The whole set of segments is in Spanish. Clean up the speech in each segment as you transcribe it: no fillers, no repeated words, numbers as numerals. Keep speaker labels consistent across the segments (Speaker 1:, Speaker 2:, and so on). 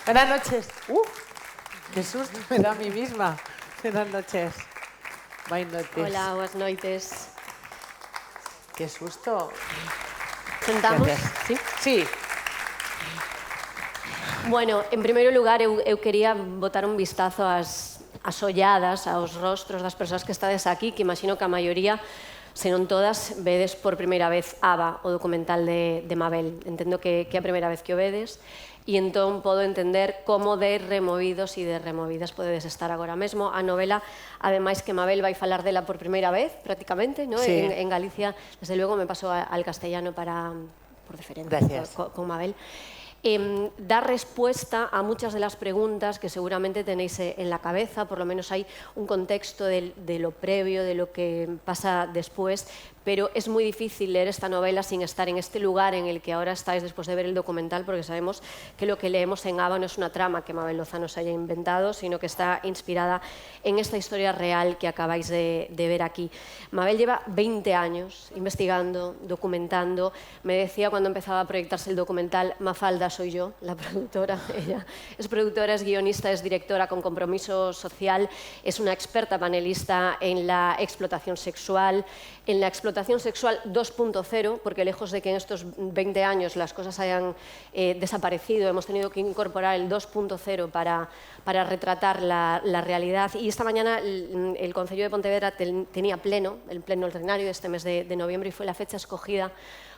Speaker 1: Buenas noches. ¡Qué susto me da a mí misma! Buenas noches. Buenas noches.
Speaker 2: Hola, buenas noites.
Speaker 1: ¡Qué susto!
Speaker 2: Sentamos?
Speaker 1: Sí. Sí.
Speaker 2: Bueno, en primeiro lugar, eu quería botar un vistazo ás olladas, aos rostros das persoas que estades aquí, que imagino que a maioría, se non todas, vedes por primeira vez Ava, o documental de Mabel. Entendo que é a primeira vez que o vedes, e entón podo entender como de removidos e de removidas podedes estar agora mesmo. A novela, ademais que Mabel vai falar dela por primeira vez, prácticamente, ¿no?
Speaker 1: Sí.
Speaker 2: En Galicia, desde luego me paso al castellano por deferencia con Mabel. Da respuesta a muchas de las preguntas que seguramente tenéis en la cabeza, por lo menos hay un contexto de lo previo, de lo que pasa después, pero es muy difícil leer esta novela sin estar en este lugar en el que ahora estáis después de ver el documental, porque sabemos que lo que leemos en Ava no es una trama que Mabel Lozano se haya inventado, sino que está inspirada en esta historia real que acabáis de ver aquí. Mabel lleva 20 años investigando, documentando. Me decía cuando empezaba a proyectarse el documental, Mafalda soy yo, la productora. Ella es productora, es guionista, es directora con compromiso social, es una experta panelista en la explotación sexual, 2.0, porque lejos de que en estos 20 años las cosas hayan desaparecido, hemos tenido que incorporar el 2.0 para retratar la realidad. Y esta mañana el Concello de Pontevedra tenía el pleno ordinario de este mes de noviembre, y fue la fecha escogida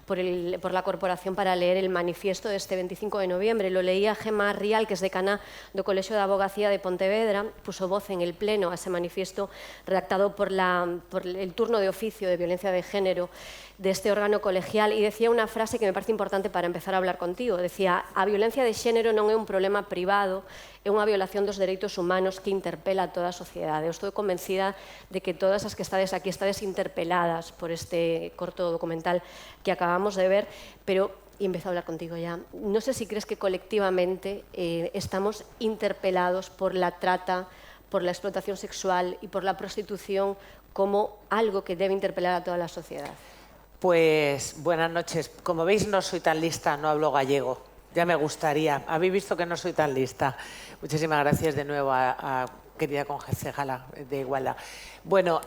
Speaker 2: por la corporación para leer el manifiesto de este 25 de noviembre. Lo leía Gemma Rial, que es decana do Colexio de Abogacía de Pontevedra, puso voz en el pleno a ese manifiesto redactado por el turno de oficio de violencia de género de este órgano colegial, y decía una frase que me parece importante para empezar a hablar contigo. Decía: a violencia de xénero non é un problema privado, é unha violación dos dereitos humanos que interpela a toda a sociedade. Eu estou convencida de que todas as que estades aquí estades interpeladas por este corto documental que acabamos de ver, pero, y empiezo a hablar contigo ya, no sé si crees que colectivamente estamos interpelados por la trata, por la explotación sexual y por la prostitución como algo que debe interpelar a toda la sociedad.
Speaker 1: Pues buenas noches. Como veis, no soy tan lista, no hablo gallego. Ya me gustaría. Habéis visto que no soy tan lista. Muchísimas gracias de nuevo a querida concejala de Igualdad. Bueno,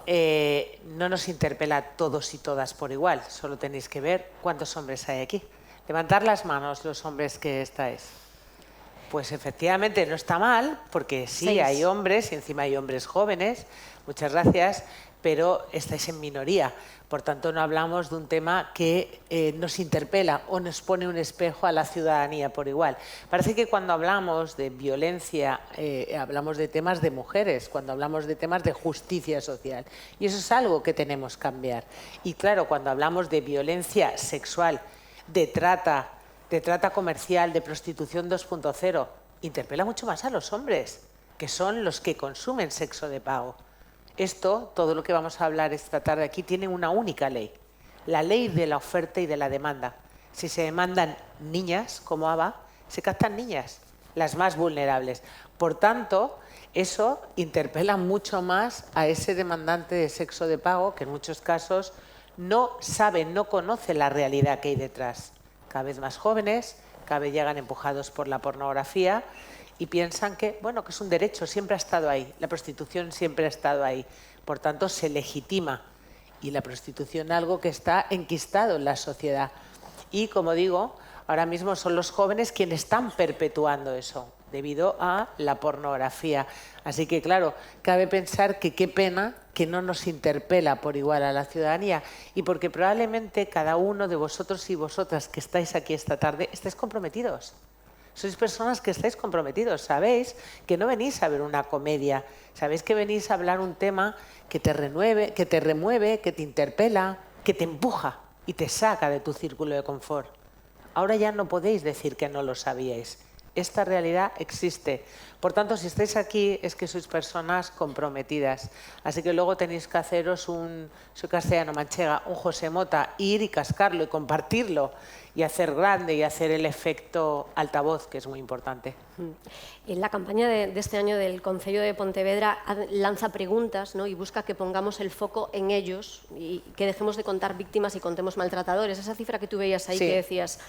Speaker 1: no nos interpela a todos y todas por igual. Solo tenéis que ver cuántos hombres hay aquí. Levantad las manos los hombres que estáis. Pues efectivamente no está mal, porque sí,
Speaker 2: 6.
Speaker 1: hay hombres, y encima hay hombres jóvenes. Muchas gracias, pero estáis en minoría. Por tanto, no hablamos de un tema que nos interpela o nos pone un espejo a la ciudadanía por igual. Parece que cuando hablamos de violencia, hablamos de temas de mujeres, cuando hablamos de temas de justicia social. Y eso es algo que tenemos que cambiar. Y claro, cuando hablamos de violencia sexual, de trata comercial, de prostitución 2.0, interpela mucho más a los hombres, que son los que consumen sexo de pago. Esto, todo lo que vamos a hablar esta tarde aquí, tiene una única ley, la ley de la oferta y de la demanda. Si se demandan niñas, como Ava, se captan niñas, las más vulnerables. Por tanto, eso interpela mucho más a ese demandante de sexo de pago, que en muchos casos no sabe, no conoce la realidad que hay detrás. Cada vez más jóvenes, cada vez llegan empujados por la pornografía, y piensan que, bueno, que es un derecho, siempre ha estado ahí, la prostitución siempre ha estado ahí, por tanto se legitima, y la prostitución algo que está enquistado en la sociedad. Y como digo, ahora mismo son los jóvenes quienes están perpetuando eso, debido a la pornografía. Así que claro, cabe pensar que qué pena que no nos interpela por igual a la ciudadanía, y porque probablemente cada uno de vosotros y vosotras que estáis aquí esta tarde estáis comprometidos. Sois personas que estáis comprometidos, sabéis que no venís a ver una comedia, sabéis que venís a hablar un tema que te remueve, que te interpela, que te empuja y te saca de tu círculo de confort. Ahora ya no podéis decir que no lo sabíais. Esta realidad existe. Por tanto, si estáis aquí es que sois personas comprometidas. Así que luego tenéis que haceros soy castellano manchega, un José Mota, ir y cascarlo y compartirlo y hacer grande y hacer el efecto altavoz, que es muy importante.
Speaker 2: En la campaña de este año del Concello de Pontevedra lanza preguntas, ¿no? Y busca que pongamos el foco en ellos y que dejemos de contar víctimas y contemos maltratadores. Esa cifra que tú veías ahí, sí, que decías,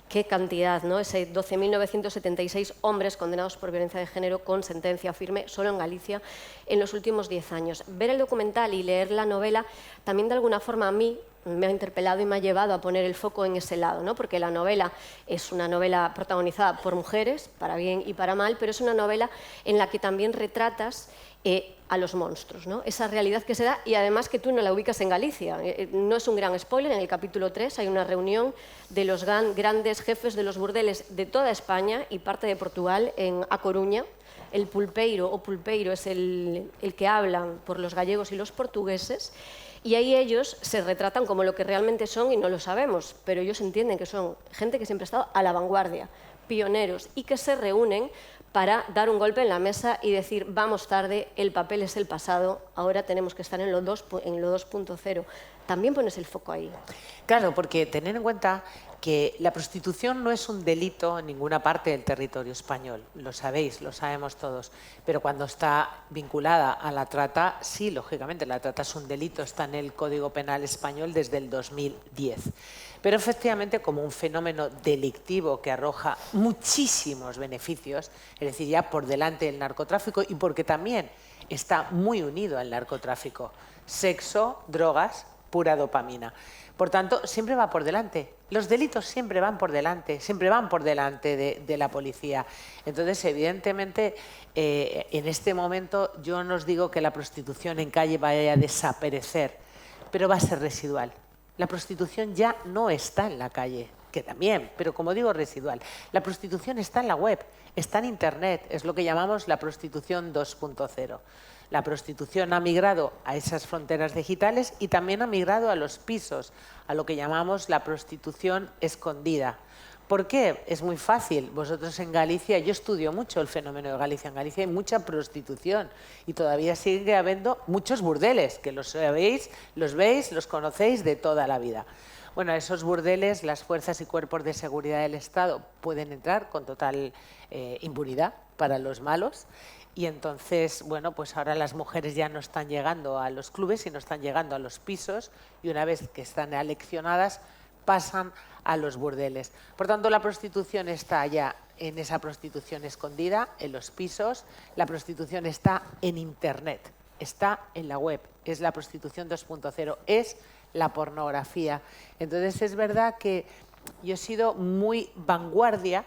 Speaker 2: qué cantidad, ¿no? Ese 12.976 hombres condenados por violencia de género con sentencia firme solo en Galicia en los últimos 10 años. Ver el documental y leer la novela también de alguna forma a mí me ha interpelado y me ha llevado a poner el foco en ese lado, ¿no? Porque la novela es una novela protagonizada por mujeres, para bien y para mal, pero es una novela en la que también retratas a los monstruos, ¿no? Esa realidad que se da y además que tú no la ubicas en Galicia. No es un gran spoiler, en el capítulo 3 hay una reunión de los grandes jefes de los burdeles de toda España y parte de Portugal en A Coruña. El pulpeiro o pulpeiro es el que hablan por los gallegos y los portugueses, y ahí ellos se retratan como lo que realmente son y no lo sabemos, pero ellos entienden que son gente que siempre ha estado a la vanguardia, pioneros, y que se reúnen para dar un golpe en la mesa y decir, vamos tarde, el papel es el pasado, ahora tenemos que estar en lo 2.0. También pones el foco ahí.
Speaker 1: Claro, porque tener en cuenta que la prostitución no es un delito en ninguna parte del territorio español, lo sabéis, lo sabemos todos, pero cuando está vinculada a la trata, sí, lógicamente, la trata es un delito, está en el Código Penal español desde el 2010. Pero efectivamente, como un fenómeno delictivo que arroja muchísimos beneficios, es decir, ya por delante del narcotráfico, y porque también está muy unido al narcotráfico, sexo, drogas, pura dopamina. Por tanto, siempre va por delante. Los delitos siempre van por delante de la policía. Entonces, evidentemente, en este momento yo no os digo que la prostitución en calle vaya a desaparecer, pero va a ser residual. La prostitución ya no está en la calle, que también, pero como digo, residual. La prostitución está en la web, está en Internet, es lo que llamamos la prostitución 2.0. La prostitución ha migrado a esas fronteras digitales y también ha migrado a los pisos, a lo que llamamos la prostitución escondida. ¿Por qué? Es muy fácil. Vosotros en Galicia, yo estudio mucho el fenómeno de Galicia. En Galicia hay mucha prostitución y todavía sigue habiendo muchos burdeles, que los sabéis, los veis, los conocéis de toda la vida. Bueno, a esos burdeles las fuerzas y cuerpos de seguridad del Estado pueden entrar con total impunidad para los malos. Y entonces, bueno, pues ahora las mujeres ya no están llegando a los clubes, sino están llegando a los pisos y una vez que están aleccionadas pasan a los burdeles. Por tanto, la prostitución está ya en esa prostitución escondida, en los pisos, la prostitución está en Internet, está en la web, es la prostitución 2.0, es la pornografía. Entonces, es verdad que yo he sido muy vanguardia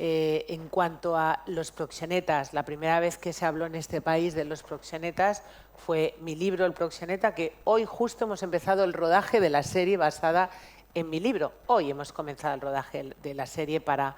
Speaker 1: en cuanto a los proxenetas. La primera vez que se habló en este país de los proxenetas fue mi libro El proxeneta, que hoy justo hemos empezado el rodaje de la serie basada en mi libro. Hoy hemos comenzado el rodaje de la serie para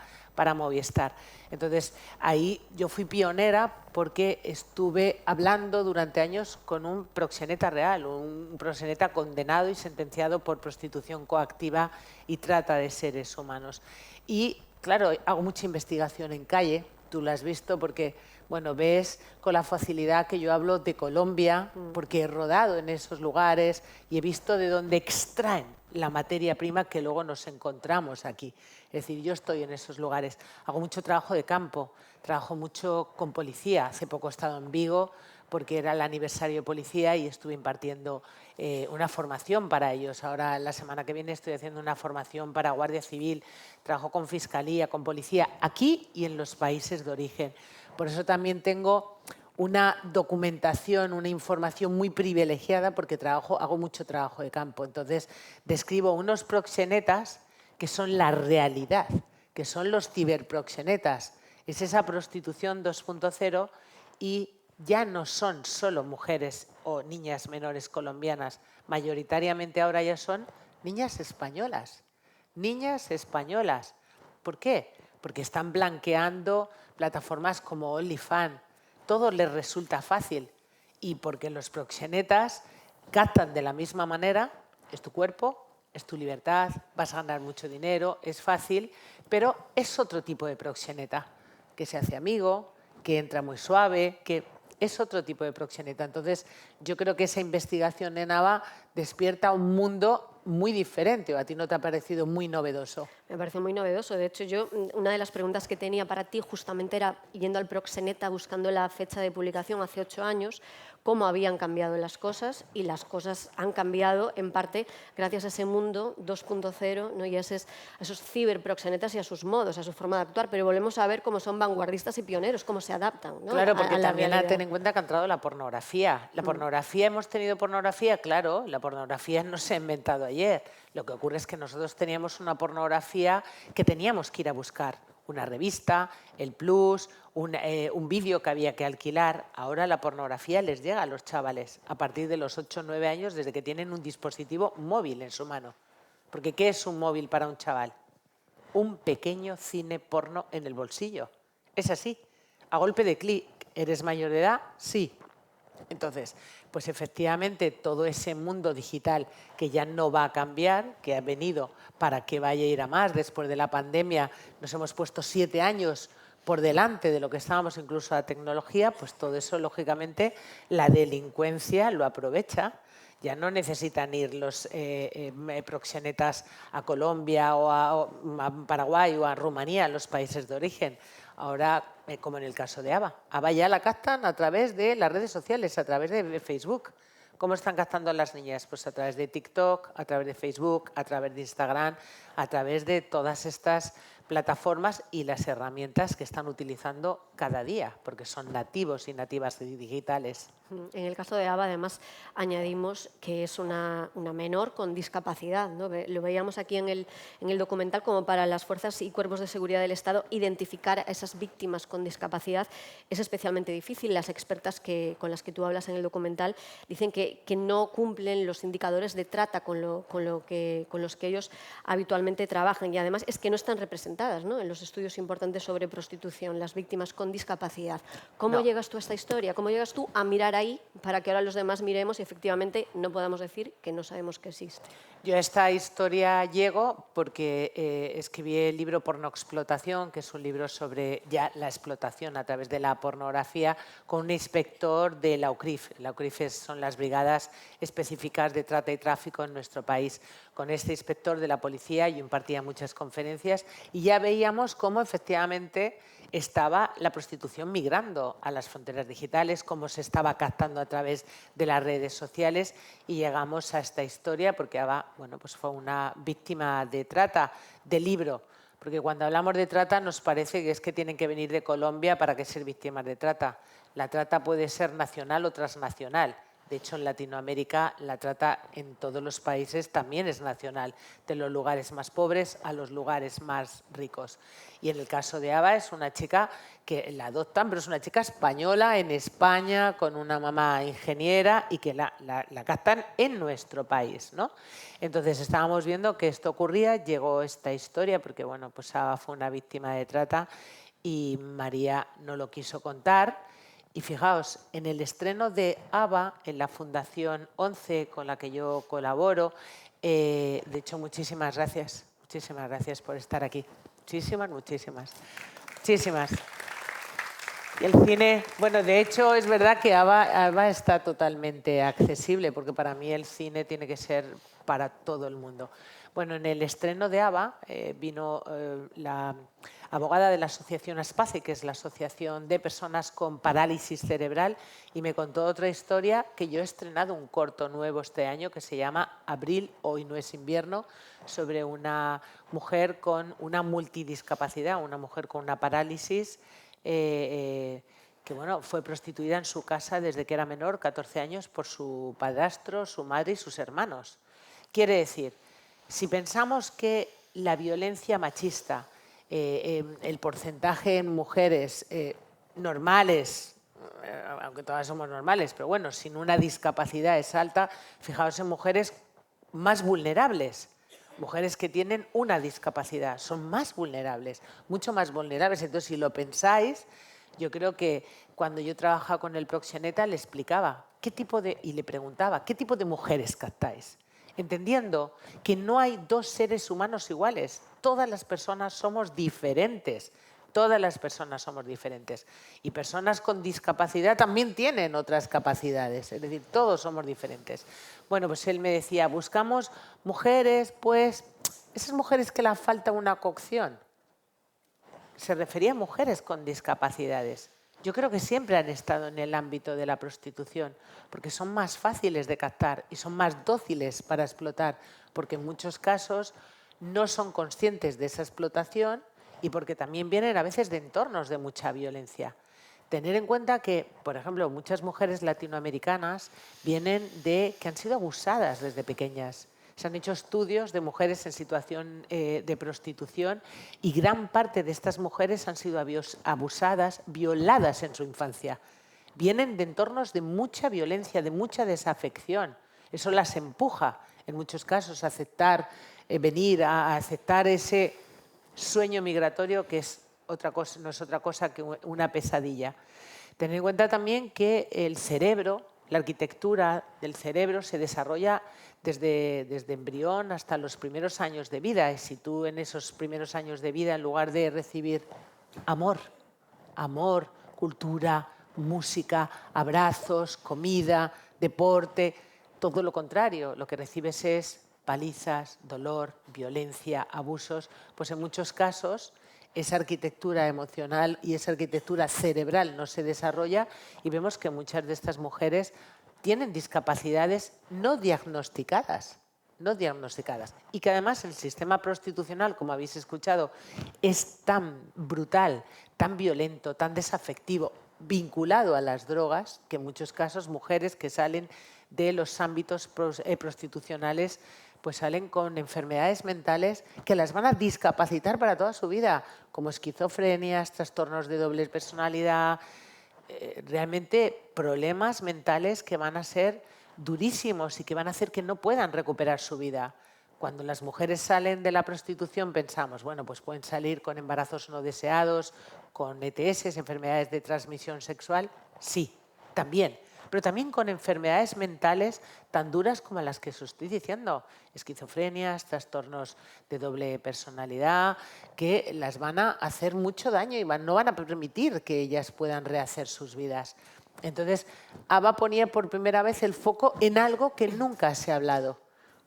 Speaker 1: Movistar. Entonces, ahí yo fui pionera porque estuve hablando durante años con un proxeneta real, un proxeneta condenado y sentenciado por prostitución coactiva y trata de seres humanos. Y claro, hago mucha investigación en calle, tú lo has visto porque, bueno, ves con la facilidad que yo hablo de Colombia, porque he rodado en esos lugares y he visto de dónde extraen la materia prima que luego nos encontramos aquí. Es decir, yo estoy en esos lugares, hago mucho trabajo de campo, trabajo mucho con policía. Hace poco he estado en Vigo porque era el aniversario de policía y estuve impartiendo una formación para ellos. Ahora, la semana que viene, estoy haciendo una formación para Guardia Civil. Trabajo con Fiscalía, con Policía, aquí y en los países de origen. Por eso también tengo una documentación, una información muy privilegiada porque hago mucho trabajo de campo. Entonces, describo unos proxenetas que son la realidad, que son los ciberproxenetas. Es esa prostitución 2.0 y ya no son solo mujeres o niñas menores colombianas, mayoritariamente ahora ya son niñas españolas. Niñas españolas. ¿Por qué? Porque están blanqueando plataformas como OnlyFans. Todo les resulta fácil y porque los proxenetas captan de la misma manera, es tu cuerpo, es tu libertad, vas a ganar mucho dinero, es fácil, pero es otro tipo de proxeneta, que se hace amigo, que entra muy suave, que es otro tipo de proxeneta. Entonces, yo creo que esa investigación en ABA despierta un mundo muy diferente o a ti no te ha parecido muy novedoso?
Speaker 2: Me parece muy novedoso. De hecho, yo una de las preguntas que tenía para ti justamente era, yendo al Proxeneta, buscando la fecha de publicación hace 8 años, cómo habían cambiado las cosas, y las cosas han cambiado en parte gracias a ese mundo 2.0, ¿no? Y a esos ciberproxenetas y a sus modos, a su forma de actuar, pero volvemos a ver cómo son vanguardistas y pioneros, cómo se adaptan, ¿no?
Speaker 1: Claro, porque
Speaker 2: a la
Speaker 1: también
Speaker 2: realidad.
Speaker 1: ten en cuenta que ha entrado la pornografía. La pornografía, hemos tenido pornografía, claro, la pornografía no se ha inventado ayer. Lo que ocurre es que nosotros teníamos una pornografía que teníamos que ir a buscar. Una revista, el Plus, un vídeo que había que alquilar. Ahora la pornografía les llega a los chavales a partir de los 8 o 9 años, desde que tienen un dispositivo móvil en su mano. Porque ¿qué es un móvil para un chaval? Un pequeño cine porno en el bolsillo. Es así. A golpe de clic, ¿eres mayor de edad? Sí. Entonces, pues efectivamente todo ese mundo digital que ya no va a cambiar, que ha venido para que vaya a ir a más después de la pandemia, nos hemos puesto 7 años por delante de lo que estábamos incluso a la tecnología, pues todo eso lógicamente la delincuencia lo aprovecha. Ya no necesitan ir los proxenetas a Colombia o a Paraguay o a Rumanía, los países de origen. Ahora, como en el caso de ABBA. ABBA ya la captan a través de las redes sociales, a través de Facebook. ¿Cómo están captando a las niñas? Pues a través de TikTok, a través de Facebook, a través de Instagram, a través de todas estas plataformas y las herramientas que están utilizando cada día, porque son nativos y nativas digitales.
Speaker 2: En el caso de ABBA, además, añadimos que es una menor con discapacidad, ¿no? Lo veíamos aquí en el documental, como para las fuerzas y cuerpos de seguridad del Estado identificar a esas víctimas con discapacidad es especialmente difícil. Las expertas con las que tú hablas en el documental dicen que no cumplen los indicadores de trata con los que ellos habitualmente trabajan, y además es que no están representadas, ¿no?, en los estudios importantes sobre prostitución, las víctimas con discapacidad. ¿Cómo
Speaker 1: No.
Speaker 2: llegas tú a esta historia? ¿Cómo llegas tú a mirar ahí para que ahora los demás miremos y efectivamente no podamos decir que no sabemos que existe?
Speaker 1: Yo a esta historia llego porque escribí el libro Pornoexplotación, que es un libro sobre ya la explotación a través de la pornografía, con un inspector de la UCRIF. La UCRIF son las brigadas específicas de trata y tráfico en nuestro país. Con este inspector de la policía yo impartía muchas conferencias y ya veíamos cómo efectivamente estaba la prostitución migrando a las fronteras digitales, cómo se estaba captando a través de las redes sociales, y llegamos a esta historia porque Ava, bueno, pues fue una víctima de trata, de libro, porque cuando hablamos de trata nos parece que es que tienen que venir de Colombia para que ser víctimas de trata. La trata puede ser nacional o transnacional. De hecho, en Latinoamérica la trata en todos los países también es nacional, de los lugares más pobres a los lugares más ricos. Y en el caso de Ava es una chica que la adoptan, pero es una chica española en España, con una mamá ingeniera, y que la captan en nuestro país, ¿no? Entonces estábamos viendo que esto ocurría, llegó esta historia, porque bueno, pues Ava fue una víctima de trata y María no lo quiso contar. Y fijaos, en el estreno de ABBA, en la Fundación 11, con la que yo colaboro, de hecho, muchísimas gracias por estar aquí. Muchísimas. Y el cine, bueno, de hecho, es verdad que ABBA está totalmente accesible, porque para mí el cine tiene que ser para todo el mundo. Bueno, en el estreno de ABBA vino la abogada de la asociación ASPACE, que es la Asociación de Personas con Parálisis Cerebral, y me contó otra historia, que yo he estrenado un corto nuevo este año que se llama Abril, hoy no es invierno, sobre una mujer con una multidiscapacidad, una mujer con una parálisis que bueno, fue prostituida en su casa desde que era menor, 14 años, por su padrastro, su madre y sus hermanos. Quiere decir, si pensamos que la violencia machista, el porcentaje en mujeres normales, aunque todas somos normales, pero bueno, sin una discapacidad es alta, fijaos en mujeres más vulnerables. Mujeres que tienen una discapacidad son más vulnerables, mucho más vulnerables. Entonces, si lo pensáis, yo creo que cuando yo trabajaba con el proxeneta le explicaba y le preguntaba, ¿qué tipo de mujeres captáis? Entendiendo que no hay dos seres humanos iguales, todas las personas somos diferentes, Todas las personas somos diferentes. Y personas con discapacidad también tienen otras capacidades. Es decir, todos somos diferentes. Bueno, pues él me decía, buscamos mujeres, pues, esas mujeres que les falta una cocción. Se refería a mujeres con discapacidades. Yo creo que siempre han estado en el ámbito de la prostitución, porque son más fáciles de captar y son más dóciles para explotar, porque en muchos casos no son conscientes de esa explotación y porque también vienen a veces de entornos de mucha violencia. Tener en cuenta que, por ejemplo, muchas mujeres latinoamericanas vienen de que han sido abusadas desde pequeñas. Se han hecho estudios de mujeres en situación de prostitución y gran parte de estas mujeres han sido abusadas, violadas en su infancia. Vienen de entornos de mucha violencia, de mucha desafección. Eso las empuja, en muchos casos, a aceptar, venir a aceptar ese sueño migratorio que es otra cosa, no es otra cosa que una pesadilla. Tener en cuenta también que el cerebro, la arquitectura del cerebro se desarrolla desde embrión hasta los primeros años de vida. Y si tú en esos primeros años de vida, en lugar de recibir amor, cultura, música, abrazos, comida, deporte, todo lo contrario, lo que recibes es palizas, dolor, violencia, abusos, pues en muchos casos esa arquitectura emocional y esa arquitectura cerebral no se desarrolla y vemos que muchas de estas mujeres tienen discapacidades no diagnosticadas y que además el sistema prostitucional, como habéis escuchado, es tan brutal, tan violento, tan desafectivo, vinculado a las drogas, que en muchos casos mujeres que salen de los ámbitos prostitucionales pues salen con enfermedades mentales que las van a discapacitar para toda su vida, como esquizofrenias, trastornos de doble personalidad, realmente problemas mentales que van a ser durísimos y que van a hacer que no puedan recuperar su vida. Cuando las mujeres salen de la prostitución pensamos, bueno, pues pueden salir con embarazos no deseados, con ETS, enfermedades de transmisión sexual, sí, también. Pero también con enfermedades mentales tan duras como las que os estoy diciendo, esquizofrenias, trastornos de doble personalidad, que las van a hacer mucho daño y no van a permitir que ellas puedan rehacer sus vidas. Entonces, Ava ponía por primera vez el foco en algo que nunca se ha hablado,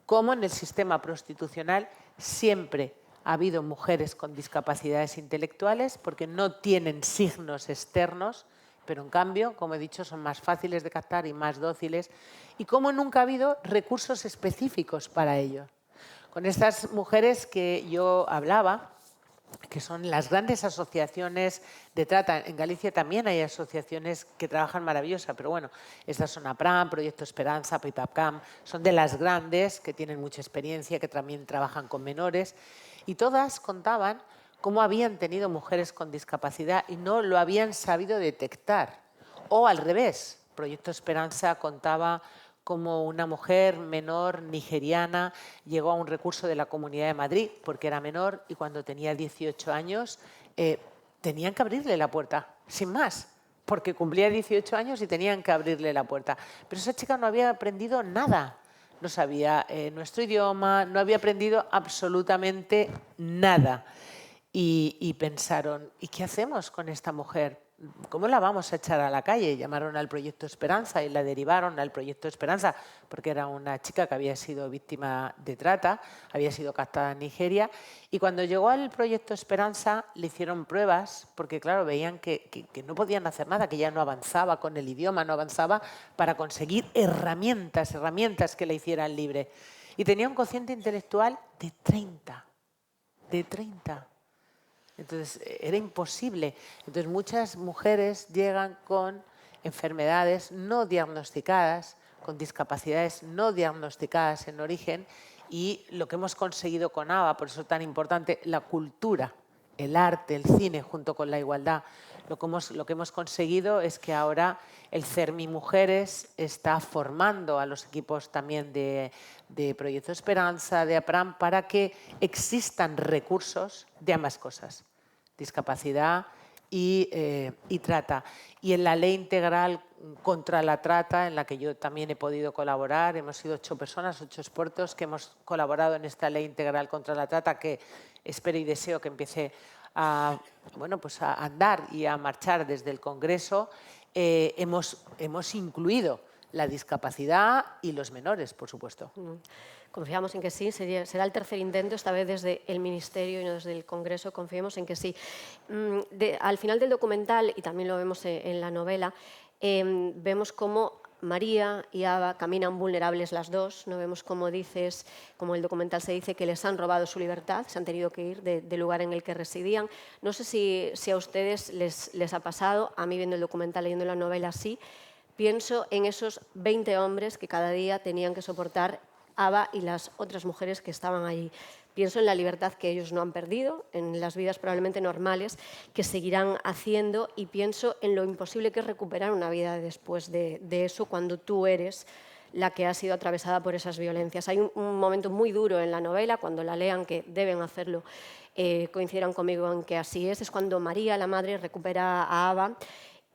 Speaker 1: como en el sistema prostitucional siempre ha habido mujeres con discapacidades intelectuales porque no tienen signos externos, pero en cambio, como he dicho, son más fáciles de captar y más dóciles, y como nunca ha habido recursos específicos para ello. Con estas mujeres que yo hablaba, que son las grandes asociaciones de trata. En Galicia también hay asociaciones que trabajan maravillosa, pero bueno, estas son APRAM, Proyecto Esperanza, PIPAPCAM, son de las grandes que tienen mucha experiencia, que también trabajan con menores, y todas contaban cómo habían tenido mujeres con discapacidad y no lo habían sabido detectar. O al revés, Proyecto Esperanza contaba como una mujer menor nigeriana llegó a un recurso de la Comunidad de Madrid porque era menor y cuando tenía 18 años tenían que abrirle la puerta, sin más, porque cumplía 18 años y tenían que abrirle la puerta. Pero esa chica no había aprendido nada, no sabía nuestro idioma, no había aprendido absolutamente nada. Y pensaron, ¿y qué hacemos con esta mujer? ¿Cómo la vamos a echar a la calle? Llamaron al Proyecto Esperanza y la derivaron al Proyecto Esperanza porque era una chica que había sido víctima de trata, había sido captada en Nigeria y cuando llegó al Proyecto Esperanza le hicieron pruebas porque, claro, veían que no podían hacer nada, que ya no avanzaba con el idioma, no avanzaba para conseguir herramientas que la hicieran libre. Y tenía un cociente intelectual de 30. Entonces, era imposible. Entonces, muchas mujeres llegan con enfermedades no diagnosticadas, con discapacidades no diagnosticadas en origen y lo que hemos conseguido con AVA, por eso es tan importante, la cultura, el arte, el cine, junto con la igualdad. Lo que hemos conseguido es que ahora el CERMI Mujeres está formando a los equipos también de Proyecto Esperanza, de APRAM, para que existan recursos de ambas cosas, discapacidad y trata. Y en la ley integral contra la trata, en la que yo también he podido colaborar, hemos sido 8 personas, 8 expertos que hemos colaborado en esta ley integral contra la trata, que espero y deseo que empiece bueno, pues a andar y a marchar desde el Congreso, hemos incluido la discapacidad y los menores, por supuesto.
Speaker 2: Confiamos en que sí, será el tercer intento, esta vez desde el Ministerio y no desde el Congreso, confiemos en que sí. Al final del documental, y también lo vemos en la novela, vemos cómo María y Ava caminan vulnerables las dos, no vemos cómo dices, como el documental se dice, que les han robado su libertad, se han tenido que ir del lugar en el que residían. No sé si a ustedes les ha pasado, a mí viendo el documental, leyendo la novela, sí. Pienso en esos 20 hombres que cada día tenían que soportar Ava y las otras mujeres que estaban allí. Pienso en la libertad que ellos no han perdido, en las vidas probablemente normales que seguirán haciendo, y pienso en lo imposible que es recuperar una vida después de eso cuando tú eres la que ha sido atravesada por esas violencias. Hay un momento muy duro en la novela, cuando la lean, que deben hacerlo, coincidirán conmigo en que así es cuando María, la madre, recupera a Ava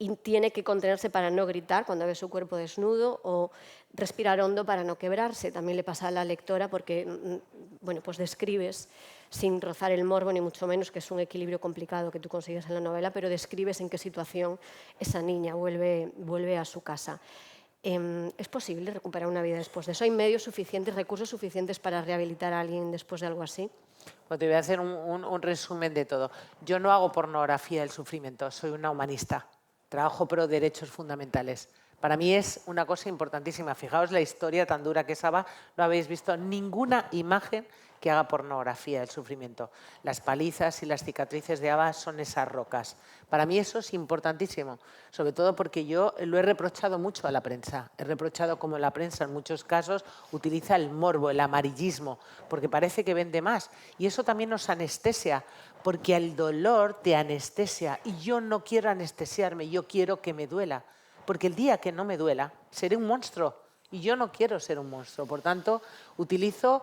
Speaker 2: y tiene que contenerse para no gritar cuando ve su cuerpo desnudo o respirar hondo para no quebrarse. También le pasa a la lectora porque bueno, pues describes, sin rozar el morbo ni mucho menos, que es un equilibrio complicado que tú consigues en la novela, pero describes en qué situación esa niña vuelve a su casa. ¿Es posible recuperar una vida después de eso? ¿Hay medios suficientes, recursos suficientes para rehabilitar a alguien después de algo así?
Speaker 1: Pues te voy a hacer un resumen de todo. Yo no hago pornografía del sufrimiento, soy una humanista. Trabajo pro derechos fundamentales. Para mí es una cosa importantísima. Fijaos la historia tan dura que es Ava. No habéis visto ninguna imagen que haga pornografía del sufrimiento. Las palizas y las cicatrices de Ava son esas rocas. Para mí eso es importantísimo, sobre todo porque yo lo he reprochado mucho a la prensa. He reprochado como la prensa en muchos casos utiliza el morbo, el amarillismo, porque parece que vende más. Y eso también nos anestesia, porque el dolor te anestesia. Y yo no quiero anestesiarme, yo quiero que me duela. Porque el día que no me duela, seré un monstruo. Y yo no quiero ser un monstruo. Por tanto, utilizo,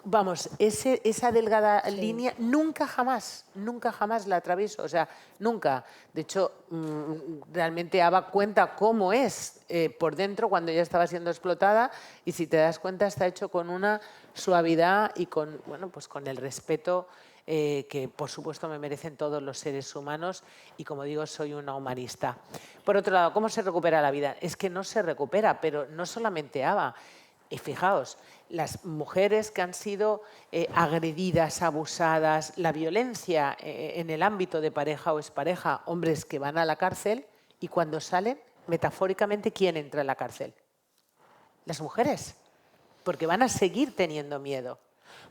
Speaker 1: vamos, esa delgada línea, nunca jamás la atravieso. O sea, nunca. De hecho, realmente Ava cuenta cómo es por dentro cuando ella estaba siendo explotada, y si te das cuenta está hecho con una suavidad y con, bueno, pues con el respeto que por supuesto me merecen todos los seres humanos, y como digo, soy una humanista. Por otro lado, ¿cómo se recupera la vida? Es que no se recupera, pero no solamente Ava. Y fijaos, las mujeres que han sido agredidas, abusadas, la violencia en el ámbito de pareja o expareja, hombres que van a la cárcel y cuando salen, metafóricamente, ¿quién entra a la cárcel? Las mujeres, porque van a seguir teniendo miedo.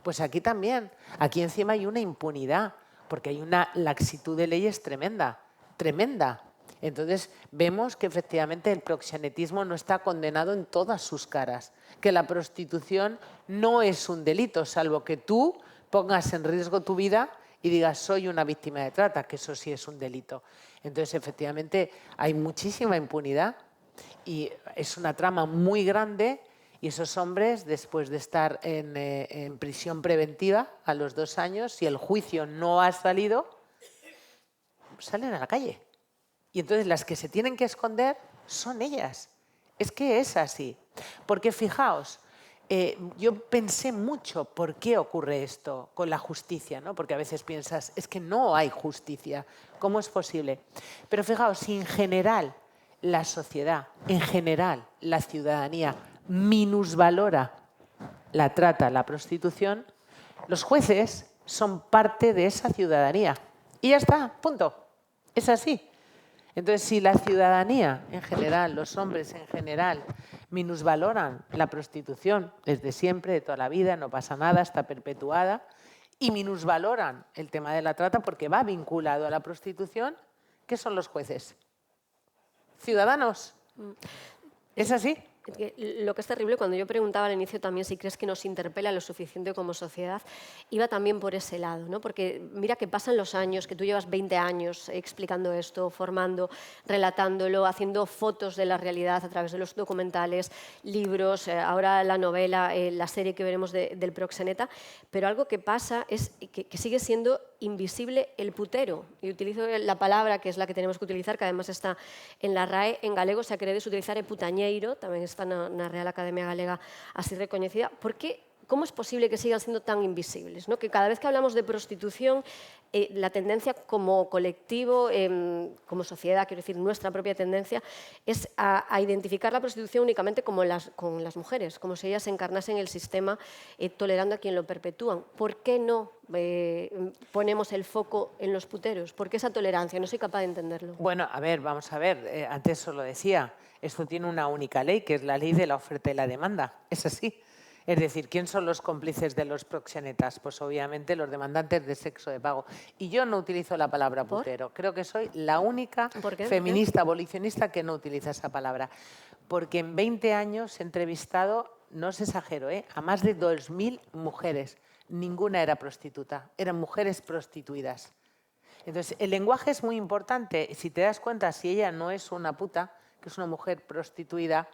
Speaker 1: Pues aquí también, aquí encima hay una impunidad, porque hay una laxitud de leyes tremenda, tremenda. Entonces vemos que efectivamente el proxenetismo no está condenado en todas sus caras, que la prostitución no es un delito, salvo que tú pongas en riesgo tu vida y digas soy una víctima de trata, que eso sí es un delito. Entonces efectivamente hay muchísima impunidad y es una trama muy grande. Y esos hombres, después de estar en prisión preventiva a los 2 años, si el juicio no ha salido, salen a la calle. Y entonces las que se tienen que esconder son ellas. Es que es así. Porque fijaos, yo pensé mucho por qué ocurre esto con la justicia, ¿no? Porque a veces piensas, es que no hay justicia. ¿Cómo es posible? Pero fijaos, si en general la sociedad, en general la ciudadanía, minusvalora la trata, la prostitución, los jueces son parte de esa ciudadanía. Y ya está, punto. Es así. Entonces, si la ciudadanía en general, los hombres en general, minusvaloran la prostitución desde siempre, de toda la vida, no pasa nada, está perpetuada, y minusvaloran el tema de la trata porque va vinculado a la prostitución, ¿qué son los jueces? Ciudadanos. ¿Es así?
Speaker 2: Lo que es terrible, cuando yo preguntaba al inicio también si crees que nos interpela lo suficiente como sociedad, iba también por ese lado, ¿no? Porque mira que pasan los años, que tú llevas 20 años explicando esto, formando, relatándolo, haciendo fotos de la realidad a través de los documentales, libros, ahora la novela, la serie que veremos del proxeneta, pero algo que pasa es que sigue siendo invisible el putero. Y utilizo la palabra que es la que tenemos que utilizar, que además está en la RAE, en galego se acredes utilizar el putañeiro, tamén está na Real Academia Galega así reconocida. Por que ¿cómo es posible que sigan siendo tan invisibles? ¿No? Que cada vez que hablamos de prostitución, la tendencia como colectivo, como sociedad, quiero decir, nuestra propia tendencia, es a identificar la prostitución únicamente con las mujeres, como si ellas encarnasen el sistema tolerando a quien lo perpetúan. ¿Por qué no ponemos el foco en los puteros? ¿Por qué esa tolerancia? No soy capaz de entenderlo.
Speaker 1: Bueno, a ver, vamos a ver, antes os lo decía, esto tiene una única ley, que es la ley de la oferta y la demanda, es así. Es decir, ¿quién son los cómplices de los proxenetas? Pues obviamente los demandantes de sexo de pago. Y yo no utilizo la palabra putero. Creo que soy la única feminista abolicionista que no utiliza esa palabra. Porque en 20 años he entrevistado, no os exagero, a más de 2.000 mujeres. Ninguna era prostituta, eran mujeres prostituidas. Entonces, el lenguaje es muy importante. Si te das cuenta, si ella no es una puta, que es una mujer prostituida,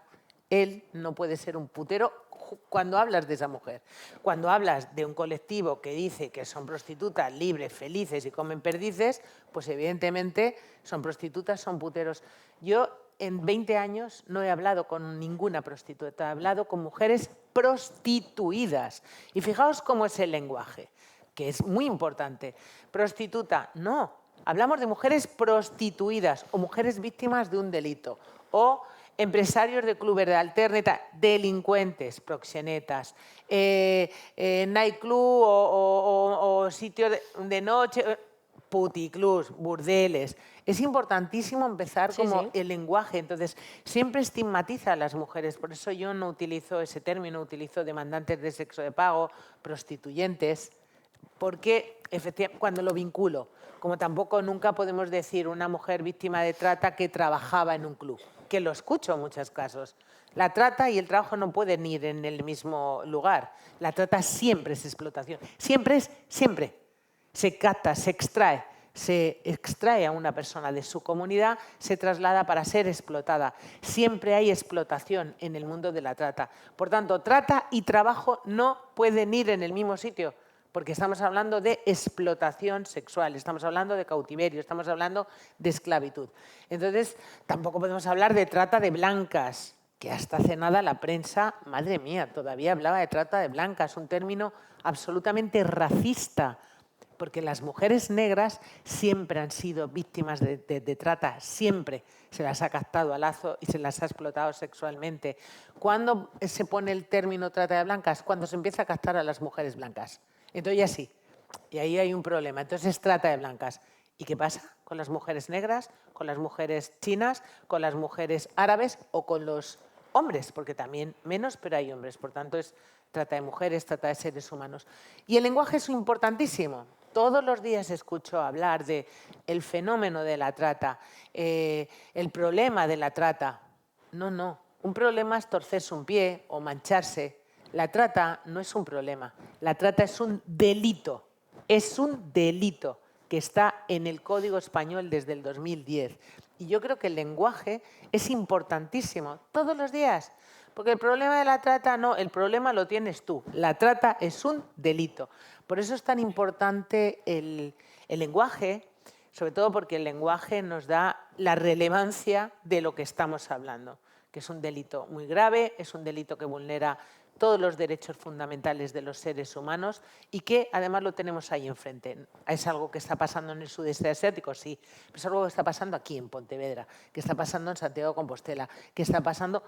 Speaker 1: él no puede ser un putero cuando hablas de esa mujer. Cuando hablas de un colectivo que dice que son prostitutas libres, felices y comen perdices, pues evidentemente son prostitutas, son puteros. Yo en 20 años no he hablado con ninguna prostituta, he hablado con mujeres prostituidas. Y fijaos cómo es el lenguaje, que es muy importante. Prostituta, no. Hablamos de mujeres prostituidas o mujeres víctimas de un delito o empresarios de clubes de alterneta, delincuentes, proxenetas, nightclub o sitios de noche, puticlubs, burdeles. Es importantísimo empezar el lenguaje. Entonces, siempre estigmatiza a las mujeres. Por eso yo no utilizo ese término, utilizo demandantes de sexo de pago, prostituyentes, porque efectivamente, cuando lo vinculo, como tampoco nunca podemos decir una mujer víctima de trata que trabajaba en un club, que lo escucho en muchos casos. La trata y el trabajo no pueden ir en el mismo lugar. La trata siempre es explotación. Siempre es, siempre. Se capta, se extrae a una persona de su comunidad, se traslada para ser explotada. Siempre hay explotación en el mundo de la trata. Por tanto, trata y trabajo no pueden ir en el mismo sitio, porque estamos hablando de explotación sexual, estamos hablando de cautiverio, estamos hablando de esclavitud. Entonces, tampoco podemos hablar de trata de blancas, que hasta hace nada la prensa, madre mía, todavía hablaba de trata de blancas, un término absolutamente racista, porque las mujeres negras siempre han sido víctimas de trata, siempre se las ha captado a lazo y se las ha explotado sexualmente. ¿Cuándo se pone el término trata de blancas? Cuando se empieza a captar a las mujeres blancas. Entonces ya sí, y ahí hay un problema. Entonces trata de blancas. ¿Y qué pasa con las mujeres negras, con las mujeres chinas, con las mujeres árabes o con los hombres? Porque también menos, pero hay hombres. Por tanto, es trata de mujeres, trata de seres humanos. Y el lenguaje es importantísimo. Todos los días escucho hablar del fenómeno de la trata, el problema de la trata. No, no. Un problema es torcerse un pie o mancharse. La trata no es un problema. La trata es un delito. Es un delito que está en el Código Español desde el 2010. Y yo creo que el lenguaje es importantísimo todos los días. Porque el problema de la trata no, el problema lo tienes tú. La trata es un delito. Por eso es tan importante el lenguaje, sobre todo porque el lenguaje nos da la relevancia de lo que estamos hablando, que es un delito muy grave, es un delito que vulnera todos los derechos fundamentales de los seres humanos y que además lo tenemos ahí enfrente. ¿Es algo que está pasando en el sudeste asiático? Sí, pero es algo que está pasando aquí en Pontevedra, que está pasando en Santiago de Compostela, que está pasando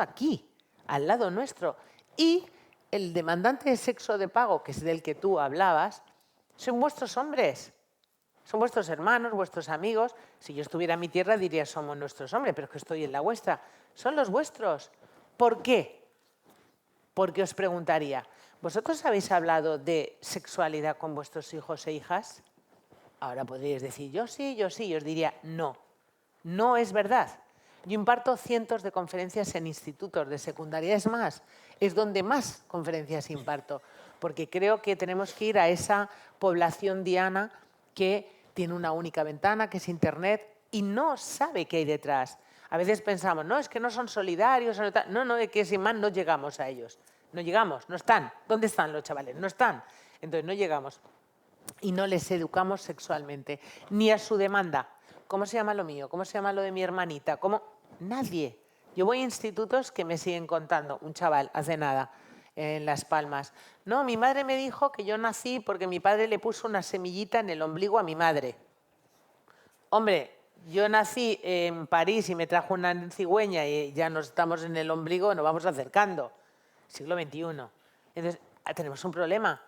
Speaker 1: aquí, al lado nuestro. Y el demandante de sexo de pago, que es del que tú hablabas, son vuestros hombres, son vuestros hermanos, vuestros amigos. Si yo estuviera en mi tierra diría somos nuestros hombres, pero es que estoy en la vuestra. Son los vuestros. ¿Por qué? Porque os preguntaría, ¿vosotros habéis hablado de sexualidad con vuestros hijos e hijas? Ahora podríais decir, yo sí, yo sí. Y os diría, no, no es verdad. Yo imparto cientos de conferencias en institutos de secundaria. Es más, es donde más conferencias imparto, porque creo que tenemos que ir a esa población diana que tiene una única ventana, que es Internet, y no sabe qué hay detrás. A veces pensamos, no, es que no son solidarios. No, es que sin más no llegamos a ellos. No llegamos, no están. ¿Dónde están los chavales? No están. Entonces no llegamos. Y no les educamos sexualmente, ni a su demanda. ¿Cómo se llama lo mío? ¿Cómo se llama lo de mi hermanita? ¿Cómo? Nadie. Yo voy a institutos que me siguen contando. Un chaval, hace nada, en Las Palmas. No, mi madre me dijo que yo nací porque mi padre le puso una semillita en el ombligo a mi madre. Hombre, yo nací en París y me trajo una cigüeña y ya nos estamos en el ombligo, nos vamos acercando. Siglo XXI. Entonces, tenemos un problema.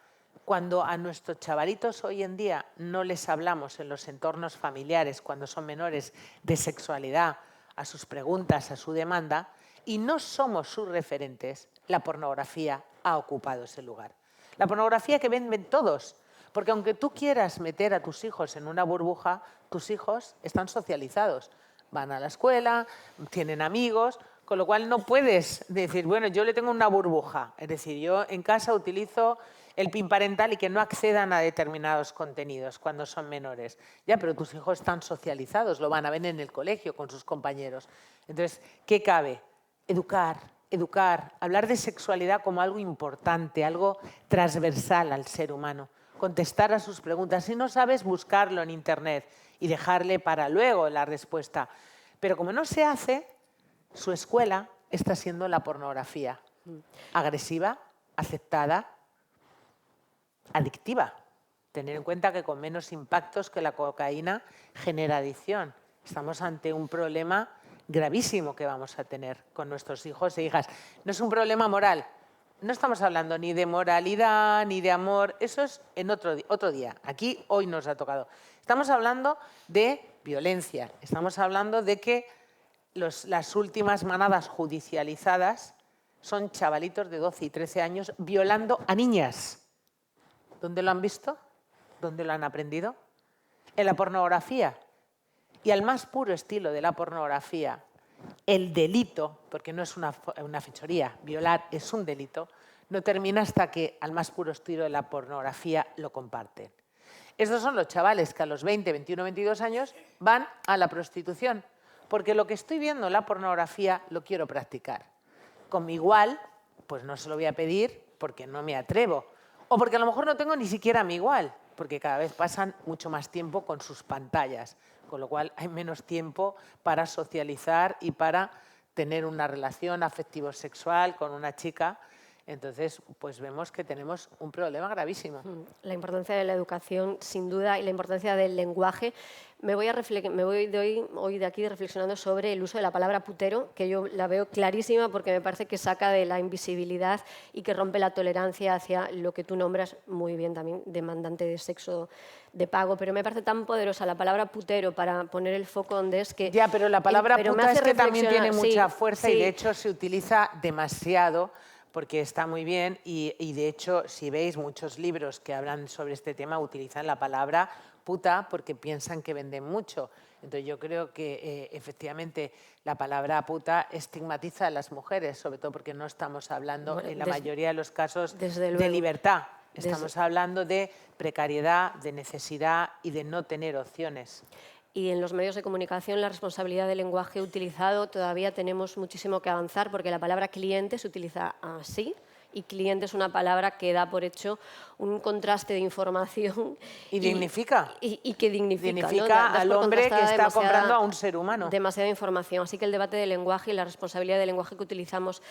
Speaker 1: Cuando a nuestros chavalitos hoy en día no les hablamos en los entornos familiares, cuando son menores, de sexualidad, a sus preguntas, a su demanda, y no somos sus referentes, la pornografía ha ocupado ese lugar. La pornografía que ven todos. Porque aunque tú quieras meter a tus hijos en una burbuja, tus hijos están socializados. Van a la escuela, tienen amigos, con lo cual no puedes decir, bueno, yo le tengo una burbuja. Es decir, yo en casa utilizo el PIN parental y que no accedan a determinados contenidos cuando son menores. Ya, pero tus hijos están socializados, lo van a ver en el colegio con sus compañeros. Entonces, ¿qué cabe? Educar, hablar de sexualidad como algo importante, algo transversal al ser humano. Contestar a sus preguntas. Si no sabes, buscarlo en Internet y dejarle para luego la respuesta. Pero como no se hace, su escuela está siendo la pornografía. Agresiva, aceptada, adictiva. Tener en cuenta que con menos impactos que la cocaína genera adicción. Estamos ante un problema gravísimo que vamos a tener con nuestros hijos e hijas. No es un problema moral. No estamos hablando ni de moralidad, ni de amor, eso es en otro día. Aquí, hoy nos ha tocado. Estamos hablando de violencia, estamos hablando de que las últimas manadas judicializadas son chavalitos de 12 y 13 años violando a niñas. ¿Dónde lo han visto? ¿Dónde lo han aprendido? En la pornografía. Y al más puro estilo de la pornografía, el delito, porque no es una fechoría, violar es un delito, no termina hasta que al más puro estilo de la pornografía lo comparten. Estos son los chavales que a los 20, 21, 22 años van a la prostitución, porque lo que estoy viendo en la pornografía lo quiero practicar. Con mi igual, pues no se lo voy a pedir porque no me atrevo, o porque a lo mejor no tengo ni siquiera mi igual, porque cada vez pasan mucho más tiempo con sus pantallas, con lo cual hay menos tiempo para socializar y para tener una relación afectivo-sexual con una chica. Entonces, pues vemos que tenemos un problema gravísimo.
Speaker 2: La importancia de la educación, sin duda, y la importancia del lenguaje. Me voy hoy de aquí reflexionando sobre el uso de la palabra putero, que yo la veo clarísima porque me parece que saca de la invisibilidad y que rompe la tolerancia hacia lo que tú nombras muy bien también, demandante de sexo de pago. Pero me parece tan poderosa la palabra putero para poner el foco donde es que...
Speaker 1: Ya, pero la palabra puta es que también tiene mucha fuerza
Speaker 2: sí.
Speaker 1: Y de hecho se utiliza demasiado porque está muy bien y de hecho, si veis muchos libros que hablan sobre este tema, utilizan la palabra puta porque piensan que venden mucho. Entonces yo creo que efectivamente la palabra puta estigmatiza a las mujeres, sobre todo porque no estamos hablando en la mayoría de los casos de libertad. Estamos hablando de precariedad, de necesidad y de no tener opciones.
Speaker 2: Y en los medios de comunicación la responsabilidad del lenguaje utilizado todavía tenemos muchísimo que avanzar porque la palabra cliente se utiliza así y cliente es una palabra que da por hecho un contraste de información.
Speaker 1: Y dignifica.
Speaker 2: Y que dignifica,
Speaker 1: dignifica, ¿no? Al hombre que está comprando a un ser humano.
Speaker 2: Demasiada información. Así que el debate del lenguaje y la responsabilidad del lenguaje que utilizamos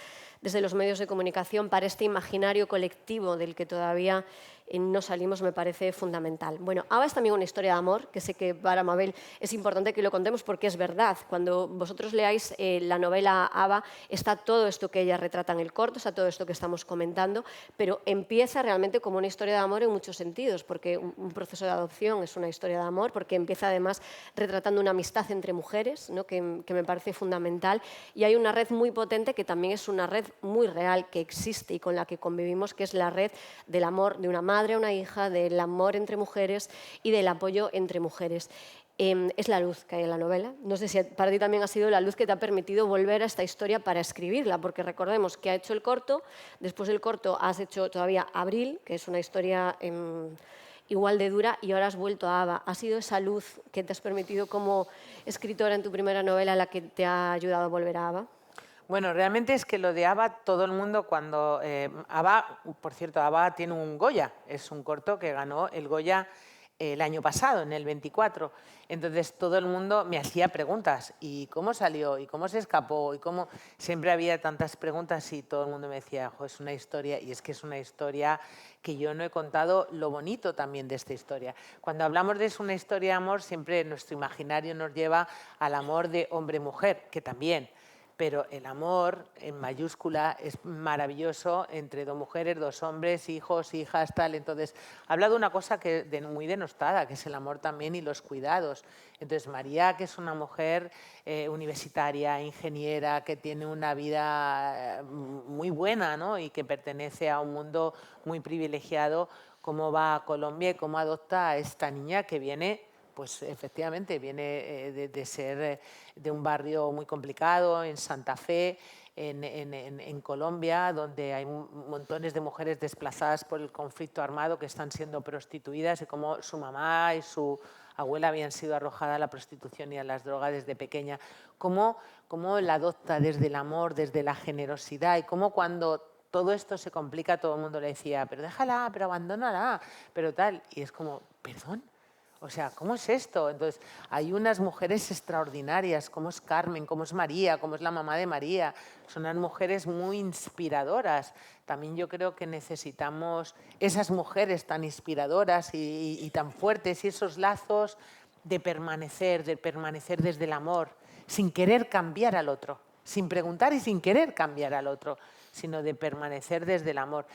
Speaker 2: desde los medios de comunicación para este imaginario colectivo del que todavía no salimos me parece fundamental. Bueno, Ava es también una historia de amor, que sé que para Mabel es importante que lo contemos porque es verdad. Cuando vosotros leáis la novela Ava, está todo esto que ella retrata en el corto, está todo esto que estamos comentando, pero empieza realmente como una historia de amor en muchos sentidos, porque un proceso de adopción es una historia de amor, porque empieza además retratando una amistad entre mujeres, ¿no? que me parece fundamental, y hay una red muy potente que también es una red muy real que existe y con la que convivimos, que es la red del amor de una madre a una hija, del amor entre mujeres y del apoyo entre mujeres. Es la luz que hay en la novela. No sé si para ti también ha sido la luz que te ha permitido volver a esta historia para escribirla, porque recordemos que ha hecho el corto, después del corto has hecho todavía Abril, que es una historia igual de dura, y ahora has vuelto a Ava. ¿Ha sido esa luz que te has permitido como escritora en tu primera novela la que te ha ayudado a volver a Ava?
Speaker 1: Bueno, realmente es que lo de Ava, todo el mundo cuando... Ava, por cierto, Ava tiene un Goya, es un corto que ganó el Goya el año pasado, en el 24. Entonces todo el mundo me hacía preguntas. ¿Y cómo salió? ¿Y cómo se escapó? ¿Y cómo? Siempre había tantas preguntas y todo el mundo me decía, jo, es una historia. Y es que es una historia que yo no he contado lo bonito también de esta historia. Cuando hablamos de es una historia de amor, siempre nuestro imaginario nos lleva al amor de hombre-mujer, que también. Pero el amor, en mayúscula, es maravilloso entre dos mujeres, dos hombres, hijos, hijas, tal. Entonces, habla de una cosa que muy denostada, que es el amor también y los cuidados. Entonces, María, que es una mujer universitaria, ingeniera, que tiene una vida muy buena, ¿no? Y que pertenece a un mundo muy privilegiado, cómo va a Colombia y cómo adopta a esta niña que viene... Pues efectivamente viene de ser de un barrio muy complicado, en Santa Fe, en Colombia, donde hay montones de mujeres desplazadas por el conflicto armado que están siendo prostituidas y como su mamá y su abuela habían sido arrojadas a la prostitución y a las drogas desde pequeña. Cómo la adopta desde el amor, desde la generosidad y cómo cuando todo esto se complica todo el mundo le decía, pero déjala, pero abandónala, pero tal. Y es como, ¿perdón? O sea, ¿cómo es esto? Entonces, hay unas mujeres extraordinarias, como es Carmen, como es María, como es la mamá de María. Son unas mujeres muy inspiradoras. También yo creo que necesitamos esas mujeres tan inspiradoras y tan fuertes y esos lazos de permanecer desde el amor, sin querer cambiar al otro, sin preguntar y sin querer cambiar al otro, sino de permanecer desde el amor.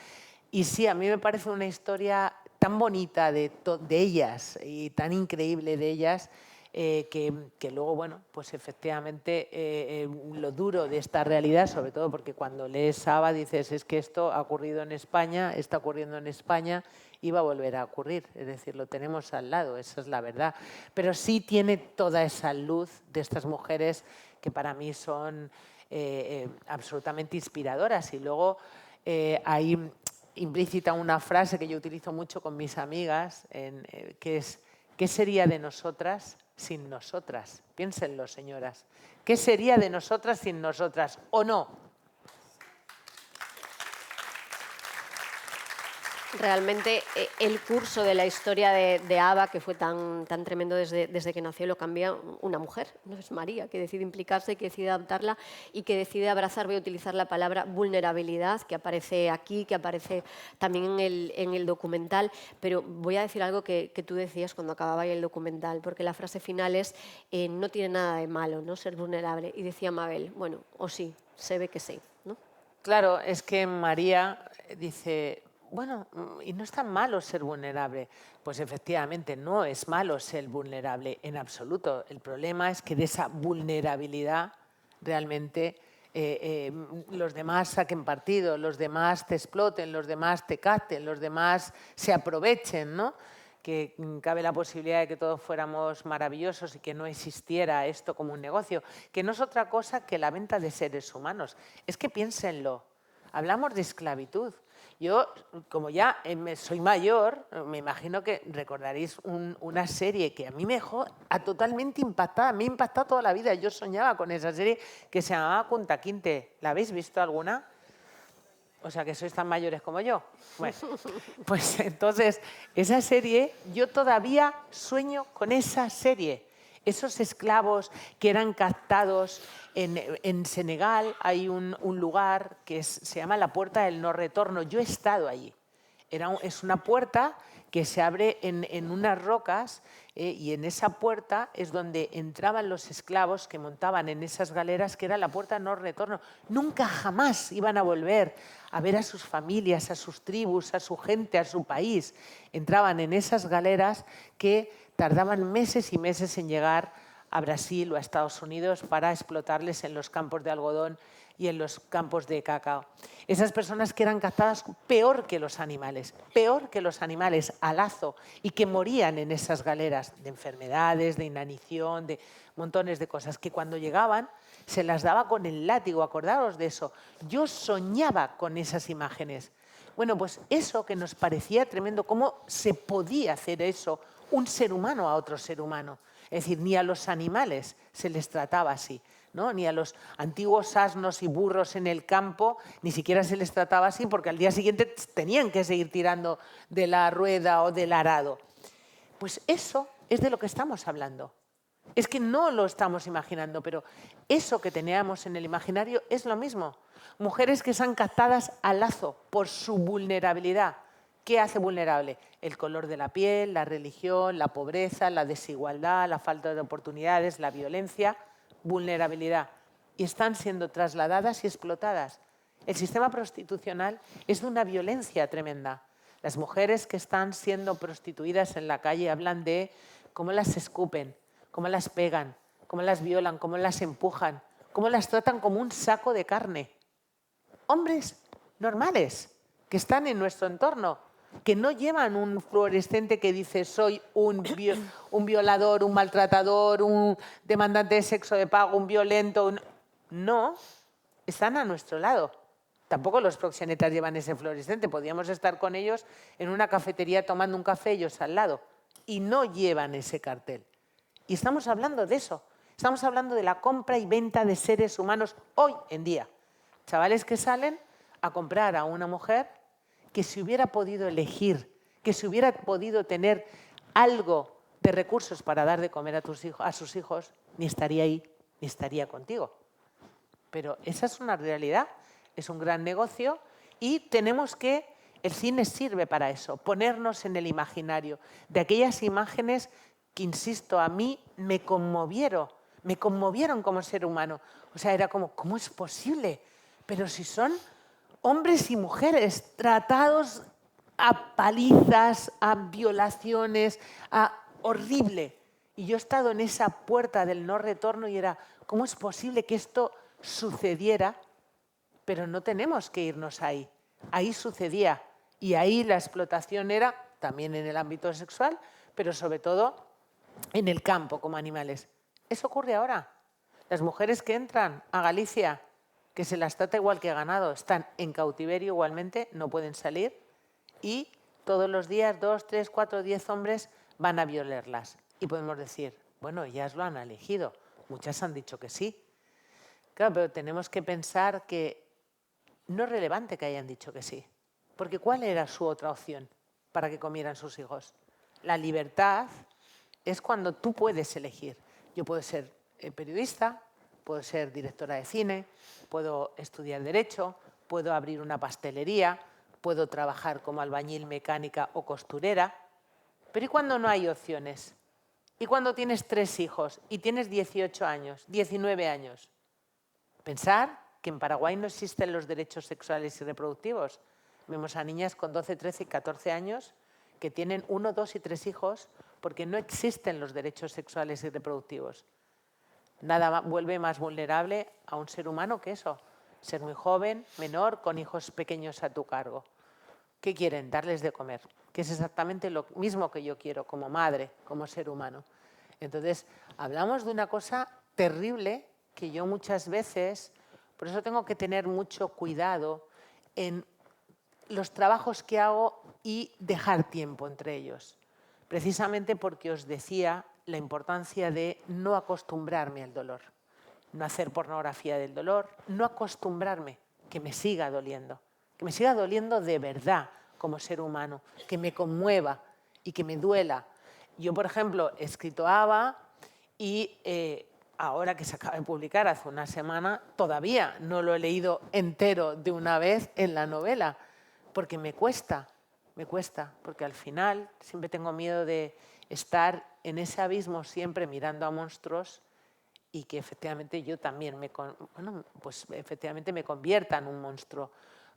Speaker 1: Y sí, a mí me parece una historia tan bonita de ellas y tan increíble de ellas que luego, bueno, pues efectivamente lo duro de esta realidad, sobre todo porque cuando lees Saba dices, es que esto ha ocurrido en España, está ocurriendo en España y va a volver a ocurrir, es decir, lo tenemos al lado, esa es la verdad. Pero sí tiene toda esa luz de estas mujeres que para mí son absolutamente inspiradoras y luego hay implícita una frase que yo utilizo mucho con mis amigas, que es, ¿qué sería de nosotras sin nosotras? Piénsenlo, señoras. ¿Qué sería de nosotras sin nosotras? ¿O no?
Speaker 2: Realmente el curso de la historia de Ava, que fue tan tremendo desde que nació, lo cambia una mujer, no es María, que decide implicarse, que decide adoptarla y que decide abrazar, voy a utilizar la palabra vulnerabilidad, que aparece aquí, que aparece también en el documental, pero voy a decir algo que tú decías cuando acababa el documental, porque la frase final es, no tiene nada de malo, ¿no?, ser vulnerable, y decía Mabel, bueno, o sí, se ve que sí, ¿no?
Speaker 1: Claro, es que María dice, bueno, y no es tan malo ser vulnerable. Pues efectivamente no es malo ser vulnerable en absoluto. El problema es que de esa vulnerabilidad realmente los demás saquen partido, los demás te exploten, los demás te capten, los demás se aprovechen, ¿no? Que cabe la posibilidad de que todos fuéramos maravillosos y que no existiera esto como un negocio, que no es otra cosa que la venta de seres humanos. Es que piénsenlo, hablamos de esclavitud. Yo, como ya soy mayor, me imagino que recordaréis una serie que a mí me dejó totalmente impactada. Me ha impactado toda la vida. Yo soñaba con esa serie que se llamaba Kunta Kinte. ¿La habéis visto alguna? O sea, que sois tan mayores como yo. Bueno, pues entonces, esa serie, yo todavía sueño con esa serie. Esos esclavos que eran captados en Senegal, hay un lugar que se llama la Puerta del No Retorno. Yo he estado allí. Es una puerta que se abre en unas rocas y en esa puerta es donde entraban los esclavos que montaban en esas galeras, que era la puerta no retorno. Nunca jamás iban a volver a ver a sus familias, a sus tribus, a su gente, a su país. Entraban en esas galeras que tardaban meses y meses en llegar a Brasil o a Estados Unidos para explotarles en los campos de algodón y en los campos de cacao. Esas personas que eran captadas peor que los animales, a lazo, y que morían en esas galeras de enfermedades, de inanición, de montones de cosas, que cuando llegaban se las daba con el látigo, acordaros de eso. Yo soñaba con esas imágenes. Bueno, pues eso que nos parecía tremendo, ¿cómo se podía hacer eso un ser humano a otro ser humano? Es decir, ni a los animales se les trataba así, ¿no? Ni a los antiguos asnos y burros en el campo ni siquiera se les trataba así, porque al día siguiente tenían que seguir tirando de la rueda o del arado. Pues eso es de lo que estamos hablando. Es que no lo estamos imaginando, pero eso que teníamos en el imaginario es lo mismo. Mujeres que están captadas al lazo por su vulnerabilidad. ¿Qué hace vulnerable? El color de la piel, la religión, la pobreza, la desigualdad, la falta de oportunidades, la violencia, vulnerabilidad. Y están siendo trasladadas y explotadas. El sistema prostitucional es de una violencia tremenda. Las mujeres que están siendo prostituidas en la calle hablan de cómo las escupen, cómo las pegan, cómo las violan, cómo las empujan, cómo las tratan como un saco de carne. Hombres normales que están en nuestro entorno, que no llevan un fluorescente que dice soy un violador, un maltratador, un demandante de sexo de pago, un violento. No, están a nuestro lado. Tampoco los proxenetas llevan ese fluorescente. Podríamos estar con ellos en una cafetería tomando un café, ellos al lado. Y no llevan ese cartel. Y estamos hablando de eso. Estamos hablando de la compra y venta de seres humanos hoy en día. Chavales que salen a comprar a una mujer que si hubiera podido elegir, que si hubiera podido tener algo de recursos para dar de comer a sus hijos, ni estaría ahí, ni estaría contigo. Pero esa es una realidad, es un gran negocio y tenemos que, el cine sirve para eso, ponernos en el imaginario de aquellas imágenes que, insisto, a mí me conmovieron como ser humano. O sea, era como, ¿cómo es posible? Pero si son hombres y mujeres tratados a palizas, a violaciones, a horrible. Y yo he estado en esa puerta del no retorno y era, ¿cómo es posible que esto sucediera? Pero no tenemos que irnos ahí. Ahí sucedía. Y ahí la explotación era también en el ámbito sexual, pero sobre todo en el campo como animales. Eso ocurre ahora. Las mujeres que entran a Galicia, que se las trata igual que ganado, están en cautiverio igualmente, no pueden salir y todos los días 2, 3, 4, 10 hombres van a violarlas. Y podemos decir, bueno, ellas lo han elegido, muchas han dicho que sí. Claro, pero tenemos que pensar que no es relevante que hayan dicho que sí, porque ¿cuál era su otra opción para que comieran sus hijos? La libertad es cuando tú puedes elegir. Yo puedo ser periodista, puedo ser directora de cine, puedo estudiar Derecho, puedo abrir una pastelería, puedo trabajar como albañil, mecánica o costurera. Pero ¿y cuando no hay opciones? ¿Y cuando tienes 3 hijos y tienes 18 años, 19 años? Pensar que en Paraguay no existen los derechos sexuales y reproductivos. Vemos a niñas con 12, 13 y 14 años que tienen 1, 2 y 3 hijos porque no existen los derechos sexuales y reproductivos. Nada vuelve más vulnerable a un ser humano que eso. Ser muy joven, menor, con hijos pequeños a tu cargo. ¿Qué quieren? Darles de comer. Que es exactamente lo mismo que yo quiero como madre, como ser humano. Entonces, hablamos de una cosa terrible que yo muchas veces, por eso tengo que tener mucho cuidado en los trabajos que hago y dejar tiempo entre ellos. Precisamente porque os decía la importancia de no acostumbrarme al dolor, no hacer pornografía del dolor, no acostumbrarme, que me siga doliendo de verdad como ser humano, que me conmueva y que me duela. Yo, por ejemplo, he escrito Ava y ahora que se acaba de publicar hace una semana, todavía no lo he leído entero de una vez en la novela, porque me cuesta, porque al final siempre tengo miedo de estar en ese abismo siempre mirando a monstruos y que efectivamente yo también me convierta en un monstruo.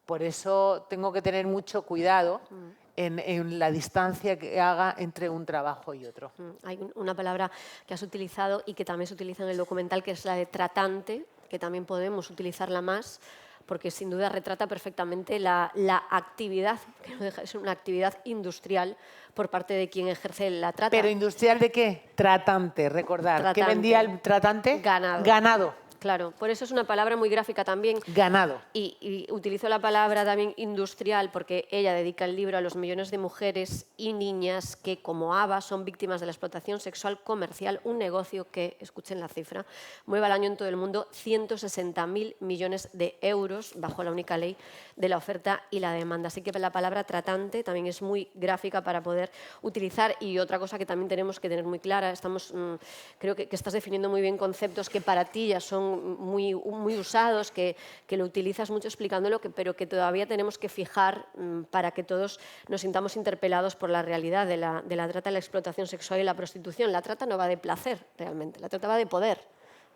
Speaker 1: Por eso tengo que tener mucho cuidado en la distancia que haga entre un trabajo y otro.
Speaker 2: Hay una palabra que has utilizado y que también se utiliza en el documental, que es la de tratante, que también podemos utilizarla más, porque sin duda retrata perfectamente la actividad, que no deja de ser una actividad industrial por parte de quien ejerce la trata.
Speaker 1: ¿Pero industrial de qué? Tratante, recordar. ¿Qué vendía el tratante?
Speaker 2: Ganado.
Speaker 1: Ganado,
Speaker 2: Claro, por eso es una palabra muy gráfica también.
Speaker 1: Ganado.
Speaker 2: Y utilizo la palabra también industrial porque ella dedica el libro a los millones de mujeres y niñas que, como Ava, son víctimas de la explotación sexual comercial, un negocio que, escuchen la cifra, mueve al año en todo el mundo 160.000 millones de euros bajo la única ley de la oferta y la demanda. Así que la palabra tratante también es muy gráfica para poder utilizar. Y otra cosa que también tenemos que tener muy clara, creo que estás definiendo muy bien conceptos que para ti ya son muy usados, que lo utilizas mucho explicándolo, pero que todavía tenemos que fijar para que todos nos sintamos interpelados por la realidad de la trata, la explotación sexual y la prostitución. La trata no va de placer, realmente, la trata va de poder.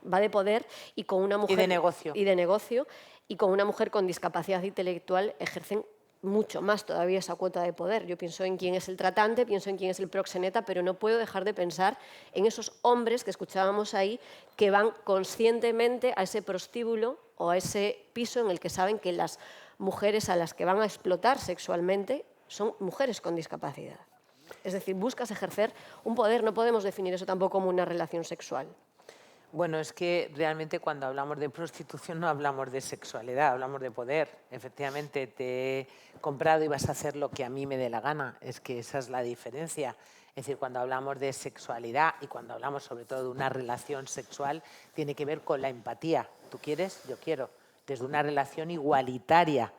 Speaker 2: Va de poder y con una mujer...
Speaker 1: Y de negocio.
Speaker 2: Y de negocio, y con una mujer con discapacidad intelectual ejercen mucho más todavía esa cuota de poder. Yo pienso en quién es el tratante, pienso en quién es el proxeneta, pero no puedo dejar de pensar en esos hombres que escuchábamos ahí que van conscientemente a ese prostíbulo o a ese piso en el que saben que las mujeres a las que van a explotar sexualmente son mujeres con discapacidad. Es decir, buscas ejercer un poder, no podemos definir eso tampoco como una relación sexual.
Speaker 1: Bueno, es que realmente cuando hablamos de prostitución no hablamos de sexualidad, hablamos de poder. Efectivamente, te he comprado y vas a hacer lo que a mí me dé la gana. Es que esa es la diferencia. Es decir, cuando hablamos de sexualidad y cuando hablamos sobre todo de una relación sexual, tiene que ver con la empatía. Tú quieres, yo quiero. Desde una relación igualitaria,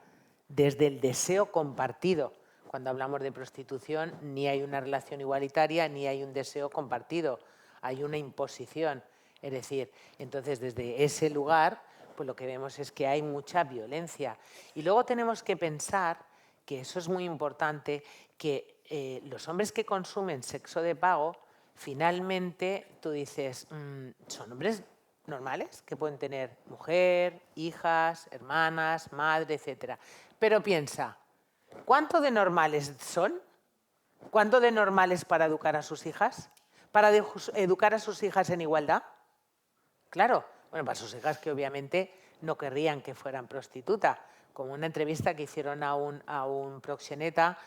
Speaker 1: desde el deseo compartido. Cuando hablamos de prostitución, ni hay una relación igualitaria ni hay un deseo compartido. Hay una imposición. Es decir, entonces desde ese lugar, pues lo que vemos es que hay mucha violencia. Y luego tenemos que pensar, que eso es muy importante, que los hombres que consumen sexo de pago, finalmente tú dices, son hombres normales, que pueden tener mujer, hijas, hermanas, madre, etc. Pero piensa, ¿cuánto de normales son? ¿Cuánto de normales para educar a sus hijas? ¿Para educar a sus hijas en igualdad? Claro, bueno, para sus hijas que obviamente no querrían que fueran prostituta, como una entrevista que hicieron a un proxeneta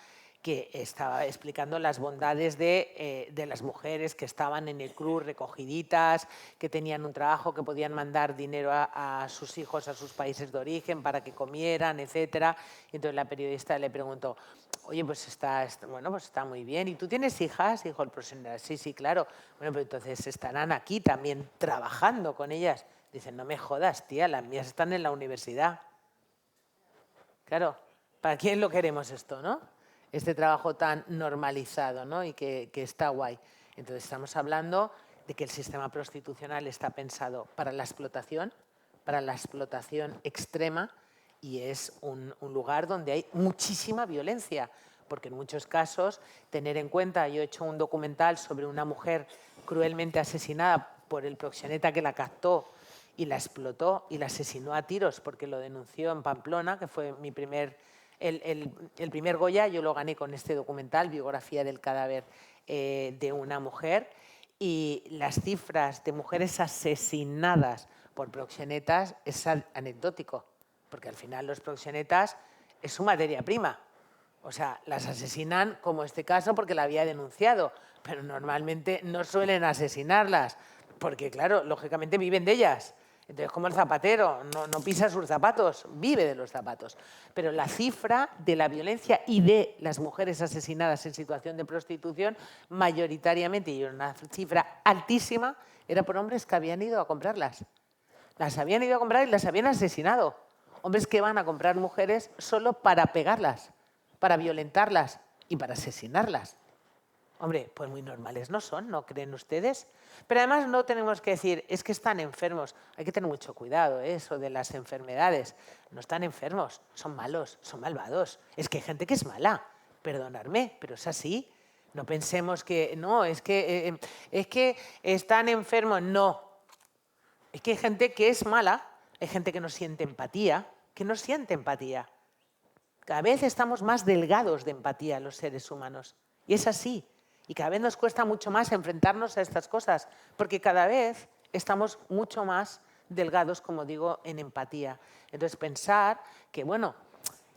Speaker 1: que estaba explicando las bondades de las mujeres que estaban en el club recogiditas, que tenían un trabajo, que podían mandar dinero a sus hijos a sus países de origen para que comieran, etcétera. Y entonces la periodista le preguntó, oye, pues bueno, pues está muy bien. ¿Y tú tienes hijas? Dijo el proxeneta, sí, sí, claro. Bueno, pero entonces estarán aquí también trabajando con ellas. Dicen, no me jodas, tía, las mías están en la universidad. Claro, ¿para quién lo queremos esto, no? Este trabajo tan normalizado, ¿no? Y que está guay. Entonces estamos hablando de que el sistema prostitucional está pensado para la explotación extrema, y es un lugar donde hay muchísima violencia, porque en muchos casos, tener en cuenta, yo he hecho un documental sobre una mujer cruelmente asesinada por el proxeneta que la captó y la explotó y la asesinó a tiros porque lo denunció en Pamplona, que fue mi el primer Goya. Yo lo gané con este documental, Biografía del cadáver de una mujer, y las cifras de mujeres asesinadas por proxenetas es anecdótico, porque al final los proxenetas es su materia prima. O sea, las asesinan, como este caso, porque la había denunciado, pero normalmente no suelen asesinarlas, porque claro, lógicamente viven de ellas. Entonces, como el zapatero, no pisa sus zapatos, vive de los zapatos. Pero la cifra de la violencia y de las mujeres asesinadas en situación de prostitución, mayoritariamente, y una cifra altísima, era por hombres que habían ido a comprarlas. Las habían ido a comprar y las habían asesinado. Hombres que van a comprar mujeres solo para pegarlas, para violentarlas y para asesinarlas. Hombre, pues muy normales no son, ¿no creen ustedes? Pero además no tenemos que decir, es que están enfermos. Hay que tener mucho cuidado, eso de las enfermedades. No están enfermos, son malos, son malvados. Es que hay gente que es mala, perdonadme, pero es así. No pensemos que, no, es que están enfermos. No, es que hay gente que es mala, hay gente que no siente empatía, Cada vez estamos más delgados de empatía los seres humanos. Y es así. Y cada vez nos cuesta mucho más enfrentarnos a estas cosas, porque cada vez estamos mucho más delgados, como digo, en empatía. Entonces pensar que, bueno,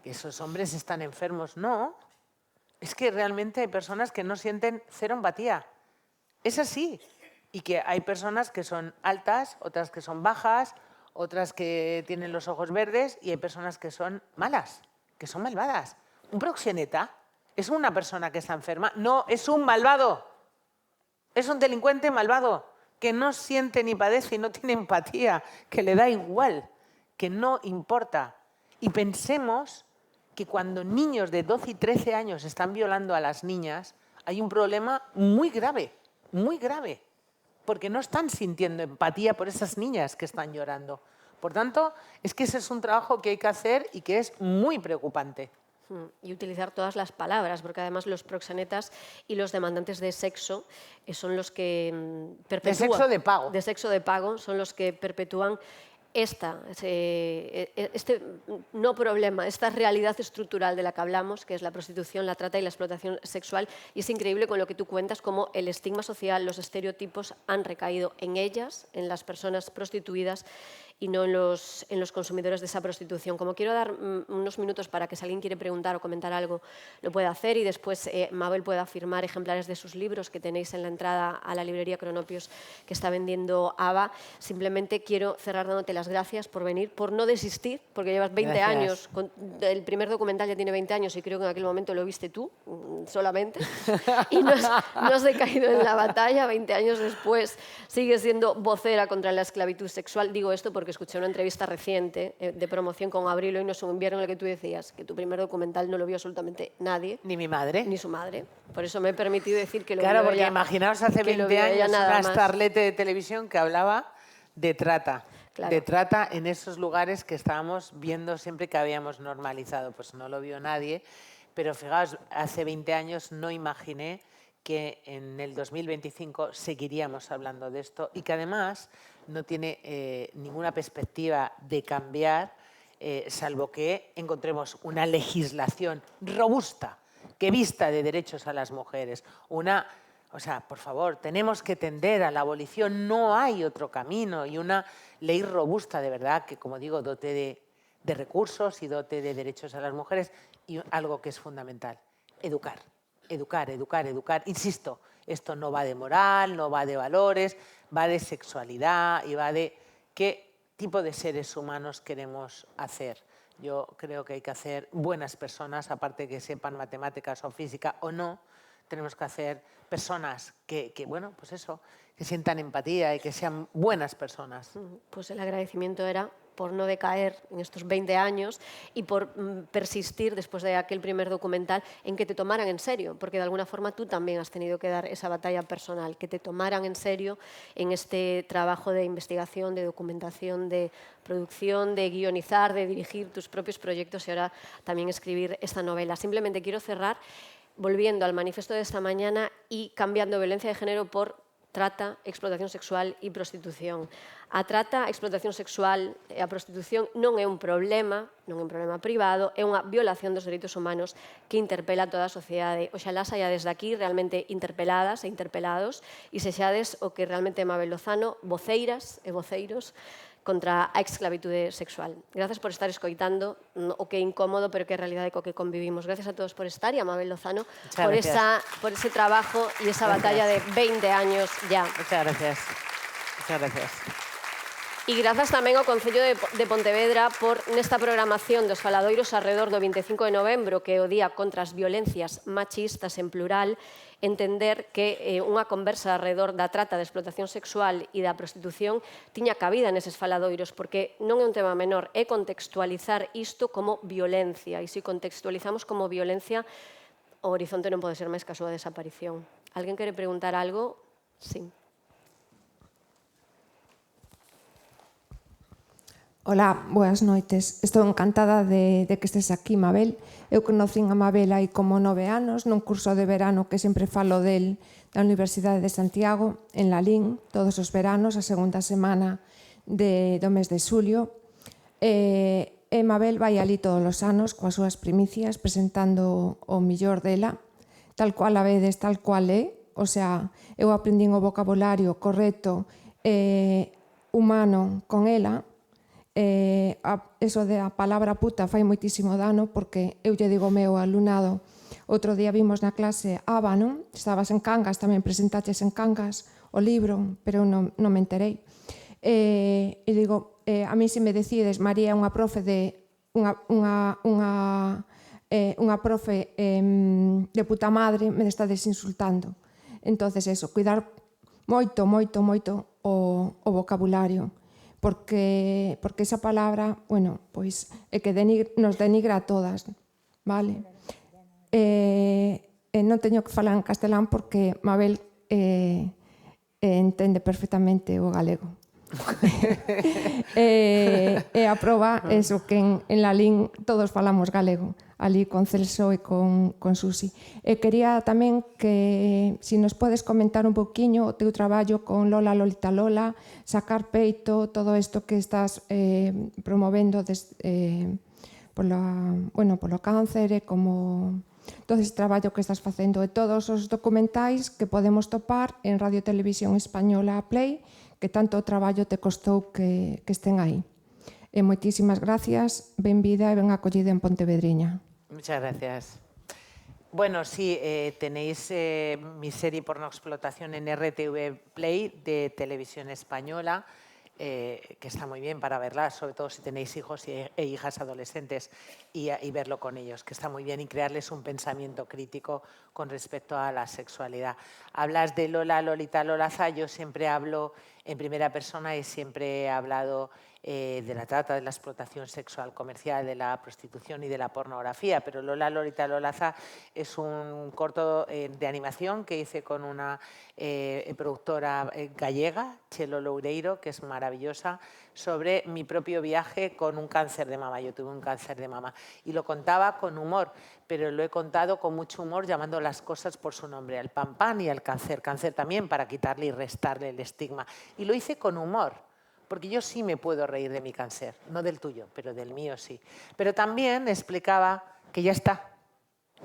Speaker 1: que esos hombres están enfermos, no. Es que realmente hay personas que no sienten cero empatía. Es así. Y que hay personas que son altas, otras que son bajas, otras que tienen los ojos verdes y hay personas que son malas, que son malvadas. Un proxeneta es una persona que está enferma. No, es un malvado. Es un delincuente malvado que no siente ni padece y no tiene empatía, que le da igual, que no importa. Y pensemos que cuando niños de 12 y 13 años están violando a las niñas, hay un problema muy grave, porque no están sintiendo empatía por esas niñas que están llorando. Por tanto, es que ese es un trabajo que hay que hacer y que es muy preocupante.
Speaker 2: Y utilizar todas las palabras, porque además los proxenetas y los demandantes de sexo son los que perpetúan...
Speaker 1: De sexo de pago.
Speaker 2: De sexo de pago son los que perpetúan este no problema, esta realidad estructural de la que hablamos, que es la prostitución, la trata y la explotación sexual. Y es increíble con lo que tú cuentas cómo el estigma social, los estereotipos han recaído en ellas, en las personas prostituidas, y no en los consumidores de esa prostitución. Como quiero dar unos minutos para que si alguien quiere preguntar o comentar algo, lo pueda hacer, y después Mabel pueda firmar ejemplares de sus libros que tenéis en la entrada a la librería Cronopios que está vendiendo Ava. Simplemente quiero cerrar dándote las gracias por venir, por no desistir, porque llevas 20 años, el primer documental ya tiene 20 años y creo que en aquel momento lo viste tú solamente, y no has decaído en la batalla. 20 años después sigues siendo vocera contra la esclavitud sexual. Digo esto porque escuché una entrevista reciente de promoción con Abril, Hoy no es un invierno, en el que tú decías que tu primer documental no lo vio absolutamente nadie.
Speaker 1: Ni mi madre.
Speaker 2: Ni su madre. Por eso me he permitido decir que lo
Speaker 1: Claro,
Speaker 2: vio
Speaker 1: porque
Speaker 2: ella,
Speaker 1: imaginaos hace 20 años una starlete de televisión que hablaba de trata. Claro. De trata en esos lugares que estábamos viendo siempre que habíamos normalizado. Pues no lo vio nadie, pero fijaos, hace 20 años no imaginé que en el 2025 seguiríamos hablando de esto y que además no tiene ninguna perspectiva de cambiar, salvo que encontremos una legislación robusta que vista de derechos a las mujeres. O sea, por favor, tenemos que tender a la abolición, no hay otro camino, y una ley robusta de verdad que, como digo, dote de recursos y dote de derechos a las mujeres, y algo que es fundamental, educar. Educar. Insisto, esto no va de moral, no va de valores, va de sexualidad y va de qué tipo de seres humanos queremos hacer. Yo creo que hay que hacer buenas personas, aparte que sepan matemáticas o física o no, tenemos que hacer personas que bueno, pues eso, que sientan empatía y que sean buenas personas.
Speaker 2: Pues el agradecimiento era por no decaer en estos 20 años y por persistir después de aquel primer documental en que te tomaran en serio, porque de alguna forma tú también has tenido que dar esa batalla personal, que te tomaran en serio en este trabajo de investigación, de documentación, de producción, de guionizar, de dirigir tus propios proyectos y ahora también escribir esta novela. Simplemente quiero cerrar volviendo al manifiesto de esta mañana y cambiando violencia de género por trata, explotación sexual e prostitución. A trata, a explotación sexual e a prostitución non é un problema privado, é unha violación dos dereitos humanos que interpela a toda a sociedade. Oxalá saia desde aquí realmente interpeladas e interpelados e sexades o que realmente é Mabel Lozano, voceiras e voceiros contra a esclavitude sexual. Gracias por estar escoitando o que é incómodo, pero que é a realidade co que convivimos. Gracias a todos por estar e a Mabel Lozano por ese trabajo e esa batalla de 20 años ya.
Speaker 1: Muchas gracias. Muchas gracias.
Speaker 2: E grazas tamén ao Concello de Pontevedra por nesta programación dos faladoiros alrededor do 25 de novembro, que é o Día contra as Violencias Machistas en plural, entender que unha conversa alrededor da trata, da explotación sexual e da prostitución tiña cabida neses faladoiros, porque non é un tema menor, é contextualizar isto como violencia, e se contextualizamos como violencia, o horizonte non pode ser máis que a súa desaparición. Alguén quere preguntar algo? Sí.
Speaker 3: Ola, boas noites. Estou encantada de que estés aquí, Mabel. Eu conocín a Mabel hai como 9 anos nun curso de verano que sempre falo del da Universidade de Santiago, en Lalín, todos os veranos, a segunda semana do mes de xulio. E Mabel vai ali todos os anos coas súas primicias presentando o millor dela, tal cual a vedes, tal cual é. O sea, eu aprendín o vocabulario correcto humano con ela. Eso de a palabra puta fai moitísimo dano porque eu lle digo ao meu alumnado, outro día vimos na clase Ava, non? Estabas en Cangas, tamén presentaches en Cangas o libro, pero eu non me enterei. E digo, a mí se me decides, María é unha profe de puta madre, me estades insultando. Entonces, eso, cuidar moito, moito, moito o vocabulario, porque esa palabra, bueno, pois é que nos denigra a todas, vale? Non teño que falar en castelán porque Mabel entende perfectamente o galego. E a proba é iso, que en Lalín todos falamos galego, ali con Celso e con Susi. E quería tamén que, se nos podes comentar un poquinho o teu traballo con Lola Lolita Lola, sacar peito, todo isto que estás promovendo polo cáncer e como todo ese traballo que estás facendo, e todos os documentais que podemos topar en Radio Televisión Española Play, que tanto traballo te costou que estén aí. E moitísimas gracias, benvida e ben acollida en Pontevedriña.
Speaker 1: Muchas gracias. Bueno, sí, tenéis mi serie Pornoexplotación en RTV Play de Televisión Española, que está muy bien para verla, sobre todo si tenéis hijos e hijas adolescentes y verlo con ellos, que está muy bien, y crearles un pensamiento crítico con respecto a la sexualidad. Hablas de Lola Lolita Lolaza, yo siempre hablo en primera persona y siempre he hablado de la trata, de la explotación sexual comercial, de la prostitución y de la pornografía, pero Lola Lolita Lolaza es un corto de animación que hice con una productora gallega, Chelo Loureiro, que es maravillosa, sobre mi propio viaje con un cáncer de mama. Yo tuve un cáncer de mama y lo contaba con humor, pero lo he contado con mucho humor, llamando las cosas por su nombre, al pan pan y al cáncer también, para quitarle y restarle el estigma. Y lo hice con humor, porque yo sí me puedo reír de mi cáncer, no del tuyo, pero del mío sí. Pero también explicaba que ya está,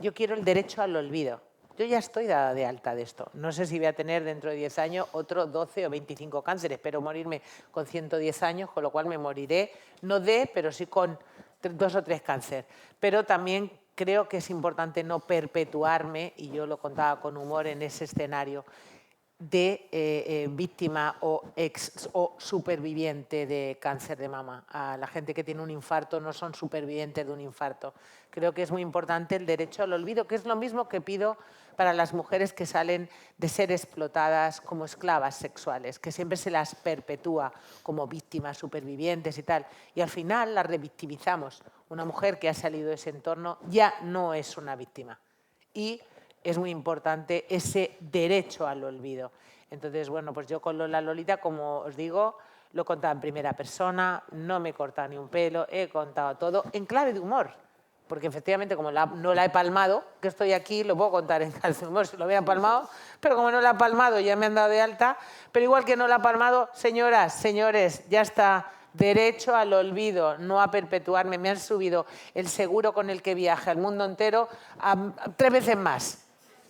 Speaker 1: yo quiero el derecho al olvido. Yo ya estoy dada de alta de esto. No sé si voy a tener dentro de 10 años otro 12 o 25 cánceres, pero morirme con 110 años, con lo cual me moriré, no pero sí con 2 o 3 cánceres. Pero también creo que es importante no perpetuarme, y yo lo contaba con humor en ese escenario, de víctima o superviviente de cáncer de mama. A la gente que tiene un infarto no son supervivientes de un infarto. Creo que es muy importante el derecho al olvido, que es lo mismo que pido para las mujeres que salen de ser explotadas como esclavas sexuales, que siempre se las perpetúa como víctimas, supervivientes y tal. Y al final las revictimizamos. Una mujer que ha salido de ese entorno ya no es una víctima. Y es muy importante ese derecho al olvido. Entonces, bueno, pues yo con Lola Lolita, como os digo, lo he contado en primera persona, no me he cortado ni un pelo, he contado todo en clave de humor. Porque efectivamente, como no la he palmado, que estoy aquí, lo puedo contar en clave de humor si lo hubiera palmado, pero como no la he palmado, ya me han dado de alta. Pero igual que no la he palmado, señoras, señores, ya está. Derecho al olvido, no a perpetuarme. Me han subido el seguro con el que viaje al mundo entero a 3 veces más,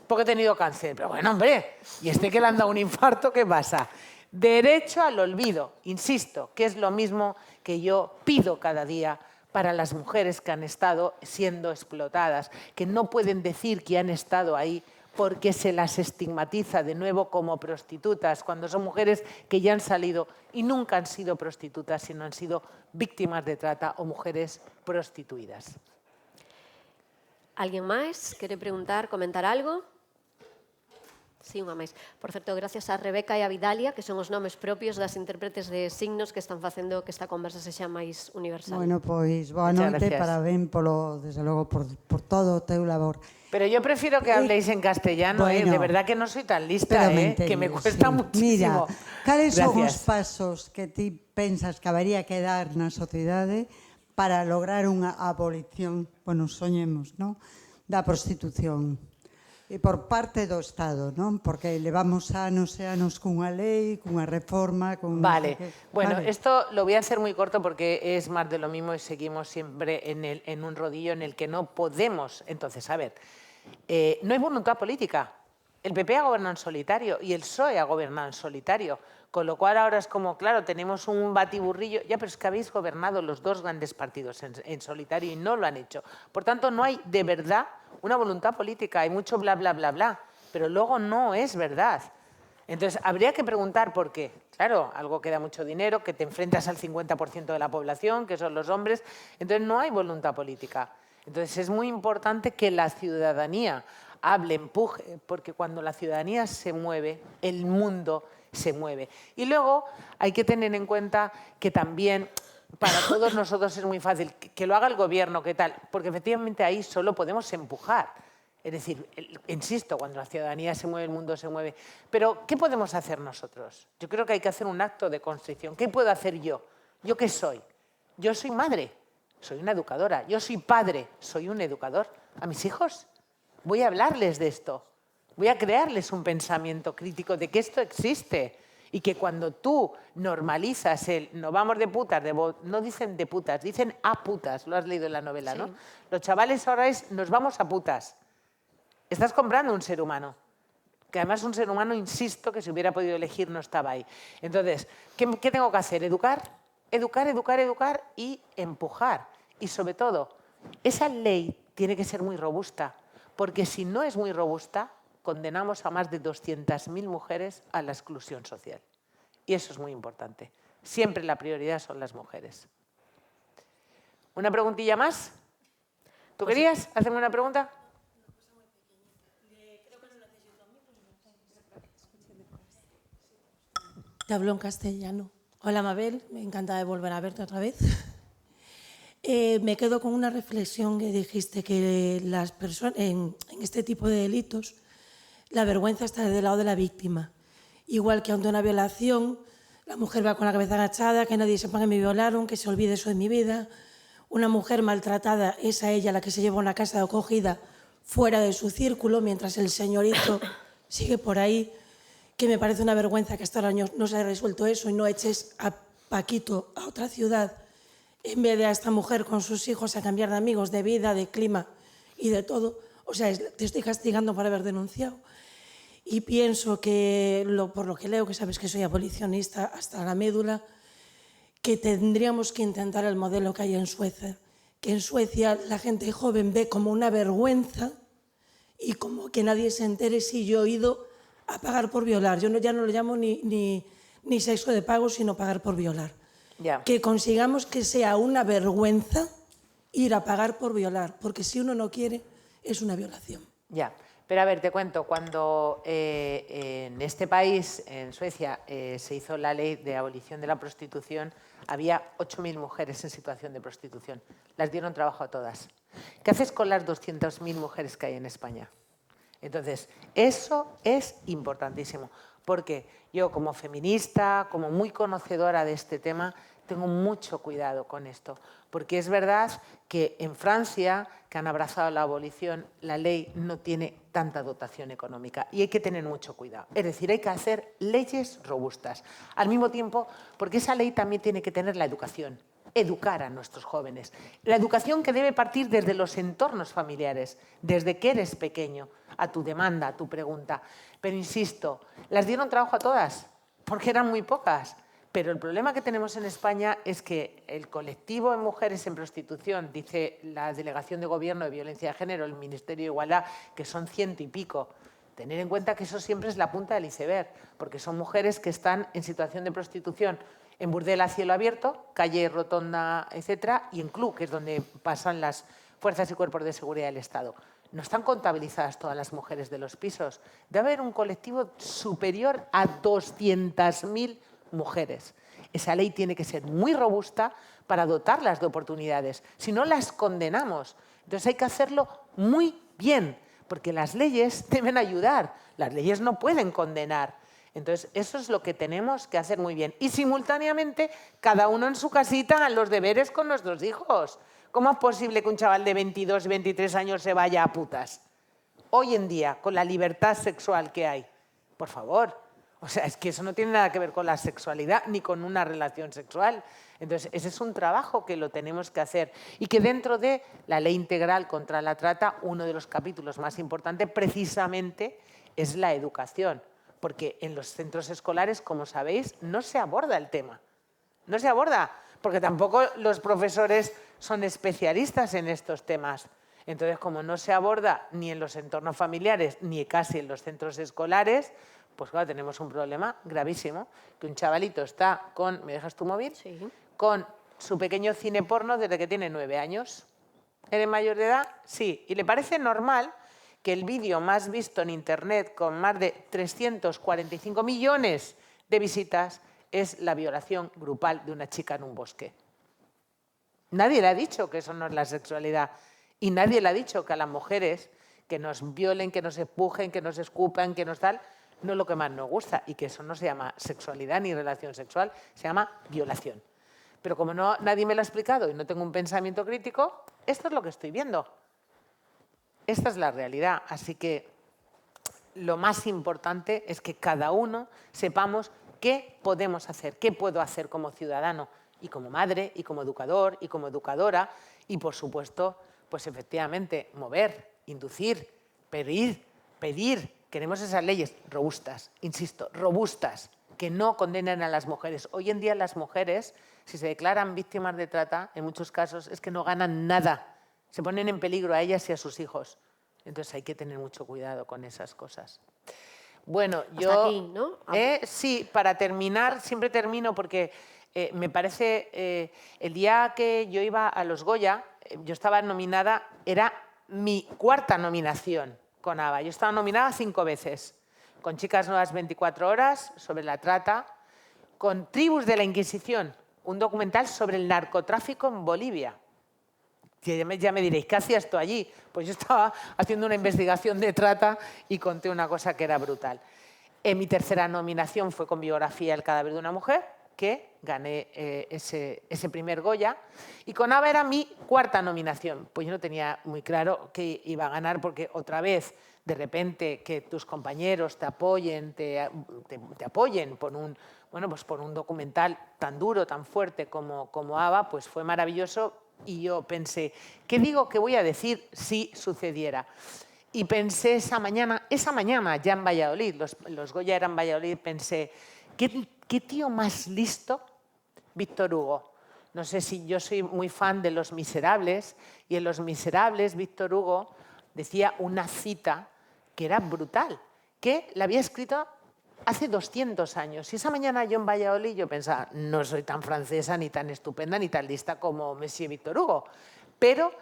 Speaker 1: porque he tenido cáncer. Pero bueno, hombre, ¿y este que le han dado un infarto, qué pasa? Derecho al olvido, insisto, que es lo mismo que yo pido cada día para las mujeres que han estado siendo explotadas, que no pueden decir que han estado ahí porque se las estigmatiza de nuevo como prostitutas, cuando son mujeres que ya han salido y nunca han sido prostitutas, sino han sido víctimas de trata o mujeres prostituidas.
Speaker 2: ¿Alguien máis quere preguntar, comentar algo? Sí, unha máis. Por certo, gracias a Rebeca e a Vidalia, que son os nomes propios das intérpretes de signos que están facendo que esta conversa sexa máis universal.
Speaker 4: Bueno, pois, boa noite, parabén polo, desde logo, por todo o teu labor.
Speaker 1: Pero yo prefiero que habléis en castellano,
Speaker 4: bueno,
Speaker 1: de verdad que no soy tan lista, que me cuesta muchísimo.
Speaker 4: Mira, cales son os pasos que ti pensas que habería que dar na sociedade para lograr unha abolición, bueno, soñemos, non, da prostitución? E por parte do Estado, non? Porque levamos anos e anos cunha lei, cunha reforma...
Speaker 1: Vale, bueno, esto lo voy a hacer muy corto porque es más de lo mismo y seguimos siempre en un rodillo en el que no podemos. Entonces, a ver, no hay voluntad política. El PP ha gobernado en solitario y el PSOE ha gobernado en solitario, con lo cual ahora es como, claro, tenemos un batiburrillo, ya, pero es que habéis gobernado los dos grandes partidos en solitario y no lo han hecho. Por tanto, no hay de verdad una voluntad política, hay mucho bla, bla, bla, bla, pero luego no es verdad. Entonces, habría que preguntar por qué. Claro, algo que da mucho dinero, que te enfrentas al 50% de la población, que son los hombres. Entonces, no hay voluntad política. Entonces, es muy importante que la ciudadanía hable, empuje, porque cuando la ciudadanía se mueve, el mundo se mueve. Y luego hay que tener en cuenta que también para todos nosotros es muy fácil que lo haga el gobierno, ¿qué tal? Porque efectivamente ahí solo podemos empujar. Es decir, insisto, cuando la ciudadanía se mueve, el mundo se mueve. Pero, ¿qué podemos hacer nosotros? Yo creo que hay que hacer un acto de constricción. ¿Qué puedo hacer yo? ¿Yo qué soy? Yo soy madre, soy una educadora. Yo soy padre, soy un educador. ¿A mis hijos? Voy a hablarles de esto. Voy a crearles un pensamiento crítico de que esto existe. Y que cuando tú normalizas el no vamos de putas, no dicen de putas, dicen a putas. Lo has leído en la novela, ¿no? Los chavales ahora es nos vamos a putas. Estás comprando un ser humano, que además un ser humano, insisto, que si hubiera podido elegir no estaba ahí. Entonces, ¿qué tengo que hacer? Educar, educar, educar, educar y empujar. Y sobre todo, esa ley tiene que ser muy robusta, porque si no es muy robusta, condenamos a más de 200.000 mujeres a la exclusión social. Y eso es muy importante. Siempre la prioridad son las mujeres. ¿Una preguntilla más? ¿Tú querías hacerme una pregunta?
Speaker 5: Te hablo en castellano. Hola, Mabel, me encanta de volver a verte otra vez. Me quedo con una reflexión que dijiste, que las personas en este tipo de delitos la vergüenza está del lado de la víctima. Igual que ante una violación, la mujer va con la cabeza agachada, que nadie sepa que me violaron, que se olvide eso de mi vida. Una mujer maltratada es a ella la que se lleva una casa de acogida fuera de su círculo, mientras el señorito sigue por ahí. Que me parece una vergüenza que hasta ahora no se haya resuelto eso y no eches a Paquito a otra ciudad en vez de a esta mujer con sus hijos a cambiar de amigos, de vida, de clima y de todo. O sea, te estoy castigando por haber denunciado. Y pienso que, por lo que leo, que sabes que soy abolicionista hasta la médula, que tendríamos que intentar el modelo que hay en Suecia. Que en Suecia la gente joven ve como una vergüenza y como que nadie se entere si yo he ido a pagar por violar. Yo ya no lo llamo ni sexo de pago, sino pagar por violar.
Speaker 1: Ya.
Speaker 5: Que consigamos que sea una vergüenza ir a pagar por violar, porque si uno no quiere, es una violación.
Speaker 1: Ya, pero a ver, te cuento, cuando en este país, en Suecia, se hizo la ley de abolición de la prostitución, había 8.000 mujeres en situación de prostitución. Las dieron trabajo a todas. ¿Qué haces con las 200.000 mujeres que hay en España? Entonces, eso es importantísimo, porque yo como feminista, como muy conocedora de este tema, tengo mucho cuidado con esto, porque es verdad que en Francia, que han abrazado la abolición, la ley no tiene tanta dotación económica y hay que tener mucho cuidado. Es decir, hay que hacer leyes robustas. Al mismo tiempo, porque esa ley también tiene que tener la educación. Educar a nuestros jóvenes. La educación que debe partir desde los entornos familiares, desde que eres pequeño, a tu demanda, a tu pregunta. Pero insisto, las dieron trabajo a todas, porque eran muy pocas. Pero el problema que tenemos en España es que el colectivo de mujeres en prostitución, dice la Delegación de Gobierno de Violencia de Género, el Ministerio de Igualdad, que son 100 y pico. Tener en cuenta que eso siempre es la punta del iceberg, porque son mujeres que están en situación de prostitución en burdel a cielo abierto, calle, rotonda, etcétera, y en club, que es donde pasan las fuerzas y cuerpos de seguridad del Estado. No están contabilizadas todas las mujeres de los pisos. Debe haber un colectivo superior a 200.000 mujeres. Esa ley tiene que ser muy robusta para dotarlas de oportunidades. Si no, las condenamos. Entonces hay que hacerlo muy bien, porque las leyes deben ayudar. Las leyes no pueden condenar. Entonces, eso es lo que tenemos que hacer muy bien. Y simultáneamente, cada uno en su casita haga los deberes con nuestros hijos. ¿Cómo es posible que un chaval de 22 y 23 años se vaya a putas? Hoy en día, con la libertad sexual que hay. Por favor. O sea, es que eso no tiene nada que ver con la sexualidad ni con una relación sexual. Entonces, ese es un trabajo que lo tenemos que hacer. Y que dentro de la Ley Integral contra la Trata, uno de los capítulos más importantes precisamente es la educación. Porque en los centros escolares, como sabéis, no se aborda el tema. No se aborda, porque tampoco los profesores son especialistas en estos temas. Entonces, como no se aborda ni en los entornos familiares ni casi en los centros escolares, Pues claro, tenemos un problema gravísimo, que un chavalito está con, ¿me dejas tu móvil?
Speaker 2: Sí.
Speaker 1: Con su pequeño cine porno desde que tiene 9 años. ¿Eres mayor de edad? Sí. ¿Y le parece normal que el vídeo más visto en Internet, con más de 345 millones de visitas, es la violación grupal de una chica en un bosque? Nadie le ha dicho que eso no es la sexualidad. Y nadie le ha dicho que a las mujeres que nos violen, que nos empujen, que nos escupan, que nos tal, no es lo que más nos gusta. Y que eso no se llama sexualidad ni relación sexual, se llama violación. Pero como nadie me lo ha explicado y no tengo un pensamiento crítico, esto es lo que estoy viendo. Esta es la realidad. Así que lo más importante es que cada uno sepamos qué podemos hacer, qué puedo hacer como ciudadano y como madre y como educador y como educadora y, por supuesto, pues efectivamente mover, inducir, pedir. Queremos esas leyes robustas, insisto, robustas, que no condenen a las mujeres. Hoy en día las mujeres, si se declaran víctimas de trata, en muchos casos es que no ganan nada. Se ponen en peligro a ellas y a sus hijos. Entonces hay que tener mucho cuidado con esas cosas. Bueno,
Speaker 2: Hasta aquí, ¿no?
Speaker 1: Sí, para terminar, siempre termino porque me parece, el día que yo iba a los Goya, yo estaba nominada, era mi 4ª nominación con ABA. Yo estaba nominada 5 veces, con Chicas Nuevas 24 horas, sobre la trata, con Tribus de la Inquisición, un documental sobre el narcotráfico en Bolivia. Ya me diréis, ¿qué hacías tú allí? Pues yo estaba haciendo una investigación de trata y conté una cosa que era brutal. Mi 3ª nominación fue con Biografía El cadáver de una mujer, que gané ese primer Goya. Y con ABA era mi 4ª nominación. Pues yo no tenía muy claro que iba a ganar, porque otra vez, de repente, que tus compañeros te apoyen, te apoyen por un documental tan duro, tan fuerte como ABA, pues fue maravilloso. Y yo pensé, ¿qué digo que voy a decir si sucediera? Y pensé esa mañana ya en Valladolid, los Goya eran en Valladolid, pensé, ¿qué tío más listo? Víctor Hugo. No sé si yo soy muy fan de Los Miserables, y en Los Miserables Víctor Hugo decía una cita que era brutal, que la había escrito hace 200 años. Y esa mañana yo en Valladolid yo pensaba, no soy tan francesa, ni tan estupenda, ni tan lista como Monsieur Víctor Hugo. Pero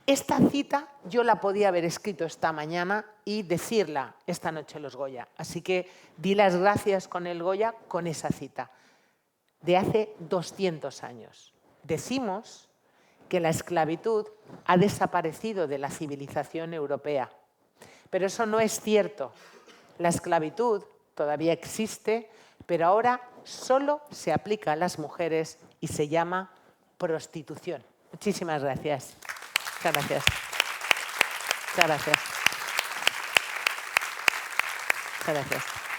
Speaker 1: esta cita yo la podía haber escrito esta mañana y decirla esta noche en los Goya. Así que di las gracias con el Goya con esa cita de hace 200 años. Decimos que la esclavitud ha desaparecido de la civilización europea. Pero eso no es cierto. La esclavitud todavía existe, pero ahora solo se aplica a las mujeres y se llama prostitución. Muchísimas gracias. Muchas gracias. Muchas gracias. Muchas gracias.